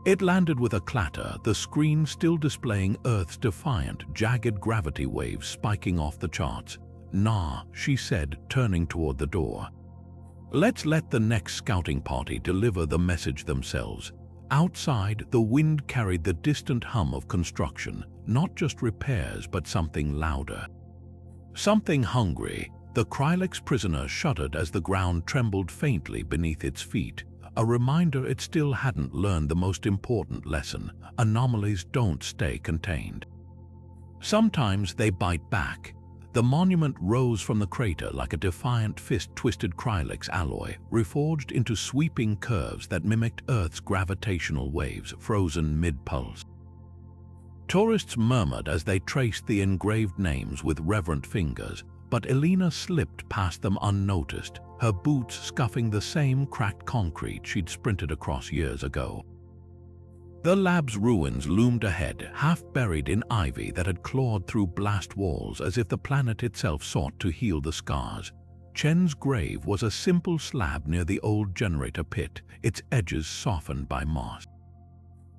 Speaker 1: It landed with a clatter, the screen still displaying Earth's defiant, jagged gravity waves spiking off the charts. "Nah," she said, turning toward the door. "Let's let the next scouting party deliver the message themselves." Outside, the wind carried the distant hum of construction, not just repairs but something louder. Something hungry. The Krylix prisoner shuddered as the ground trembled faintly beneath its feet, a reminder it still hadn't learned the most important lesson: anomalies don't stay contained. Sometimes they bite back. The monument rose from the crater like a defiant fist-twisted Krylix alloy, reforged into sweeping curves that mimicked Earth's gravitational waves, frozen mid-pulse. Tourists murmured as they traced the engraved names with reverent fingers, but Elena slipped past them unnoticed, her boots scuffing the same cracked concrete she'd sprinted across years ago. The lab's ruins loomed ahead, half buried in ivy that had clawed through blast walls as if the planet itself sought to heal the scars. Chen's grave was a simple slab near the old generator pit, its edges softened by moss.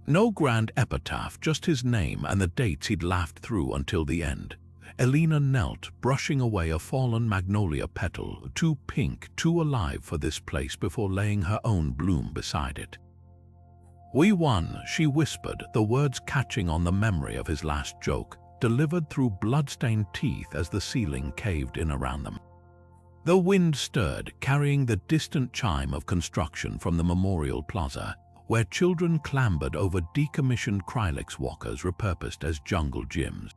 Speaker 1: No grand epitaph, just his name and the dates he'd laughed through until the end. Elena knelt, brushing away a fallen magnolia petal, too pink, too alive for this place, before laying her own bloom beside it. "We won," she whispered, the words catching on the memory of his last joke, delivered through blood-stained teeth as the ceiling caved in around them. The wind stirred, carrying the distant chime of construction from the memorial plaza, where children clambered over decommissioned Krylix walkers repurposed as jungle gyms.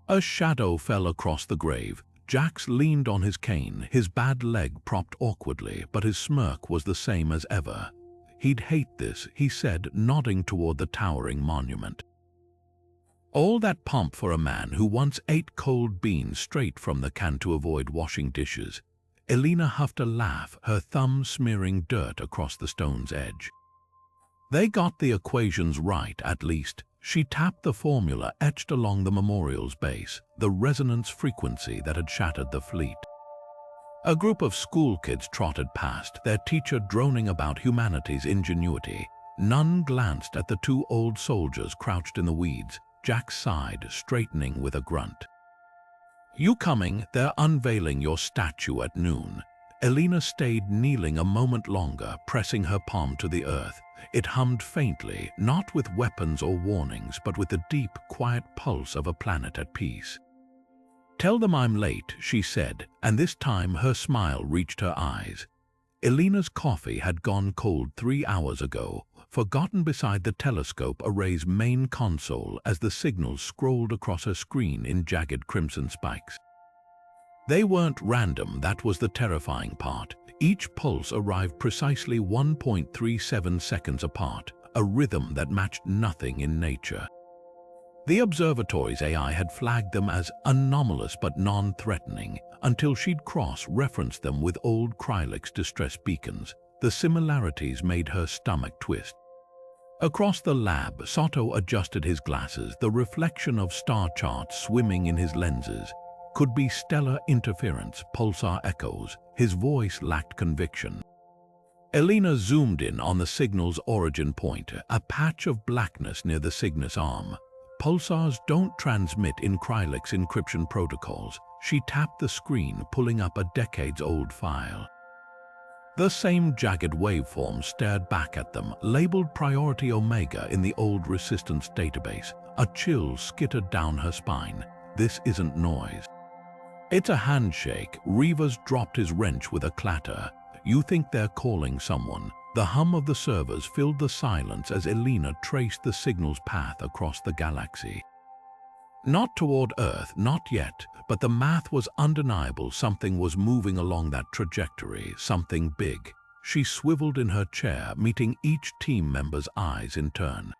Speaker 1: A shadow fell across the grave. Jax leaned on his cane, his bad leg propped awkwardly, but his smirk was the same as ever. "He'd hate this," he said, nodding toward the towering monument. All that pomp for a man who once ate cold beans straight from the can to avoid washing dishes. Elena huffed a laugh, her thumb smearing dirt across the stone's edge. They got the equations right, at least. She tapped the formula etched along the memorial's base, the resonance frequency that had shattered the fleet. A group of schoolkids trotted past, their teacher droning about humanity's ingenuity. None glanced at the two old soldiers crouched in the weeds. Jack sighed, straightening with a grunt. "You coming? They're unveiling your statue at noon." Elena stayed kneeling a moment longer, pressing her palm to the earth. It hummed faintly, not with weapons or warnings, but with the deep, quiet pulse of a planet at peace. "Tell them I'm late," she said, and this time her smile reached her eyes. Elena's coffee had gone cold 3 hours ago, forgotten beside the telescope array's main console as the signals scrolled across her screen in jagged crimson spikes. They weren't random, that was the terrifying part. Each pulse arrived precisely 1.37 seconds apart, a rhythm that matched nothing in nature. The observatory's AI had flagged them as anomalous but non-threatening until she'd cross-referenced them with old Krylix distress beacons. The similarities made her stomach twist. Across the lab, Sato adjusted his glasses, the reflection of star charts swimming in his lenses. Could be stellar interference, pulsar echoes. His voice lacked conviction. Elena zoomed in on the signal's origin point, a patch of blackness near the Cygnus arm. Pulsars don't transmit in Krylix encryption protocols. She tapped the screen, pulling up a decades-old file. The same jagged waveform stared back at them, labeled Priority Omega in the old Resistance database. A chill skittered down her spine. This isn't noise. It's a handshake. Rivas dropped his wrench with a clatter. You think they're calling someone. The hum of the servers filled the silence as Elena traced the signal's path across the galaxy. Not toward Earth, not yet, but the math was undeniable. Something was moving along that trajectory, something big. She swiveled in her chair, meeting each team member's eyes in turn.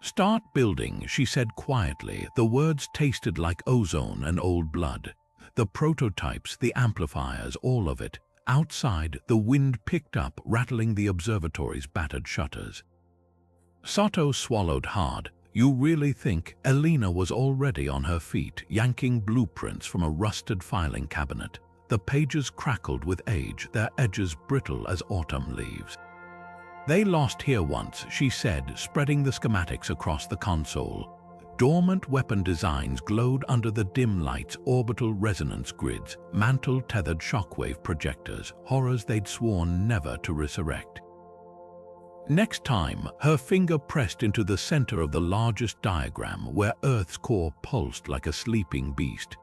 Speaker 1: "Start building," she said quietly. The words tasted like ozone and old blood. The prototypes, the amplifiers, all of it. Outside, the wind picked up, rattling the observatory's battered shutters. Sato swallowed hard. "You really think?" Elena was already on her feet, yanking blueprints from a rusted filing cabinet. The pages crackled with age, their edges brittle as autumn leaves. "They lost here once," she said, spreading the schematics across the console. Dormant weapon designs glowed under the dim lights, orbital resonance grids, mantle-tethered shockwave projectors, horrors they'd sworn never to resurrect. Next time, her finger pressed into the center of the largest diagram, where Earth's core pulsed like a sleeping beast.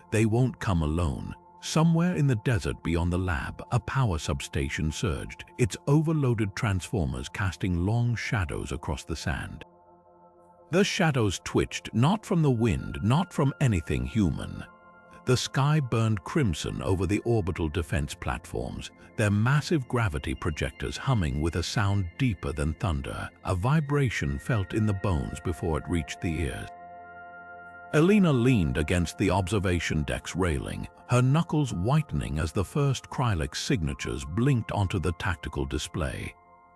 Speaker 1: "They won't come alone." Somewhere in the desert beyond the lab, a power substation surged, its overloaded transformers casting long shadows across the sand. The shadows twitched, not from the wind, not from anything human. The sky burned crimson over the orbital defense platforms, their massive gravity projectors humming with a sound deeper than thunder, a vibration felt in the bones before it reached the ears. Elena leaned against the observation deck's railing, her knuckles whitening as the first Krylix signatures blinked onto the tactical display.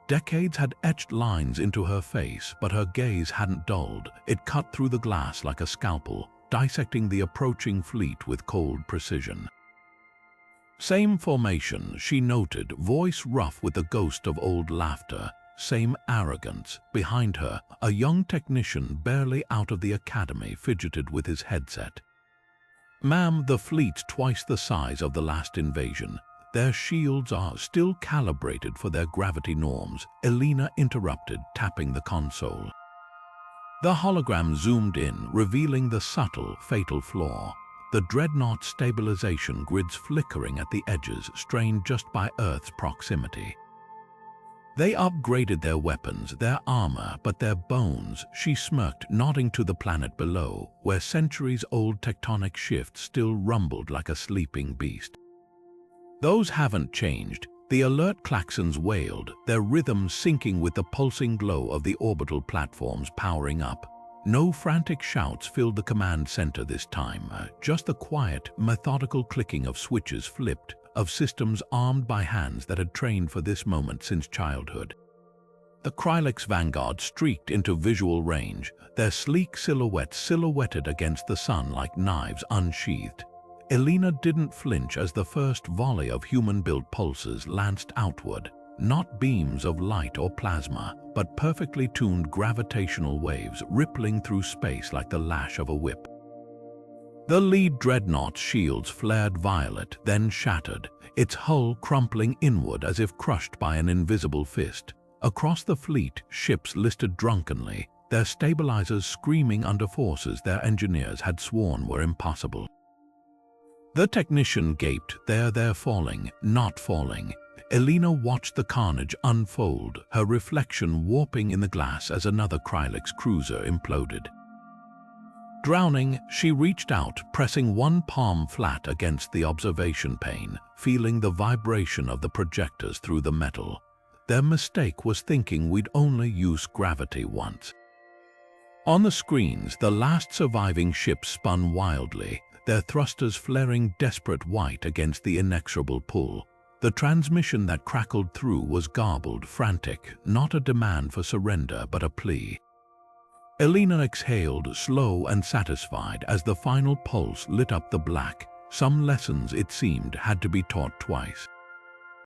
Speaker 1: Decades had etched lines into her face, but her gaze hadn't dulled. It cut through the glass like a scalpel, dissecting the approaching fleet with cold precision. "Same formation," she noted, voice rough with the ghost of old laughter. Same arrogance. Behind her, a young technician barely out of the academy fidgeted with his headset. "Ma'am, the fleet's twice the size of the last invasion. Their shields are still calibrated for their gravity norms," Elena interrupted, tapping the console. The hologram zoomed in, revealing the subtle, fatal flaw. The dreadnought stabilization grids flickering at the edges, strained just by Earth's proximity. "They upgraded their weapons, their armor, but their bones," she smirked, nodding to the planet below, where centuries-old tectonic shifts still rumbled like a sleeping beast. "Those haven't changed." The alert klaxons wailed, their rhythm syncing with the pulsing glow of the orbital platforms powering up. No frantic shouts filled the command center this time, just the quiet, methodical clicking of switches flipped, of systems armed by hands that had trained for this moment since childhood. The Krylix vanguard streaked into visual range, their sleek silhouettes silhouetted against the sun like knives unsheathed. Elena didn't flinch as the first volley of human-built pulses lanced outward, not beams of light or plasma, but perfectly tuned gravitational waves rippling through space like the lash of a whip. The lead dreadnought's shields flared violet, then shattered, its hull crumpling inward as if crushed by an invisible fist. Across the fleet, ships listed drunkenly, their stabilizers screaming under forces their engineers had sworn were impossible. The technician gaped, they're falling, not falling. Elena watched the carnage unfold, her reflection warping in the glass as another Krylix cruiser imploded. Drowning, she reached out, pressing one palm flat against the observation pane, feeling the vibration of the projectors through the metal. Their mistake was thinking we'd only use gravity once. On the screens, the last surviving ship spun wildly, their thrusters flaring desperate white against the inexorable pull. The transmission that crackled through was garbled, frantic, not a demand for surrender but a plea. Elena exhaled, slow and satisfied, as the final pulse lit up the black. Some lessons, it seemed, had to be taught twice.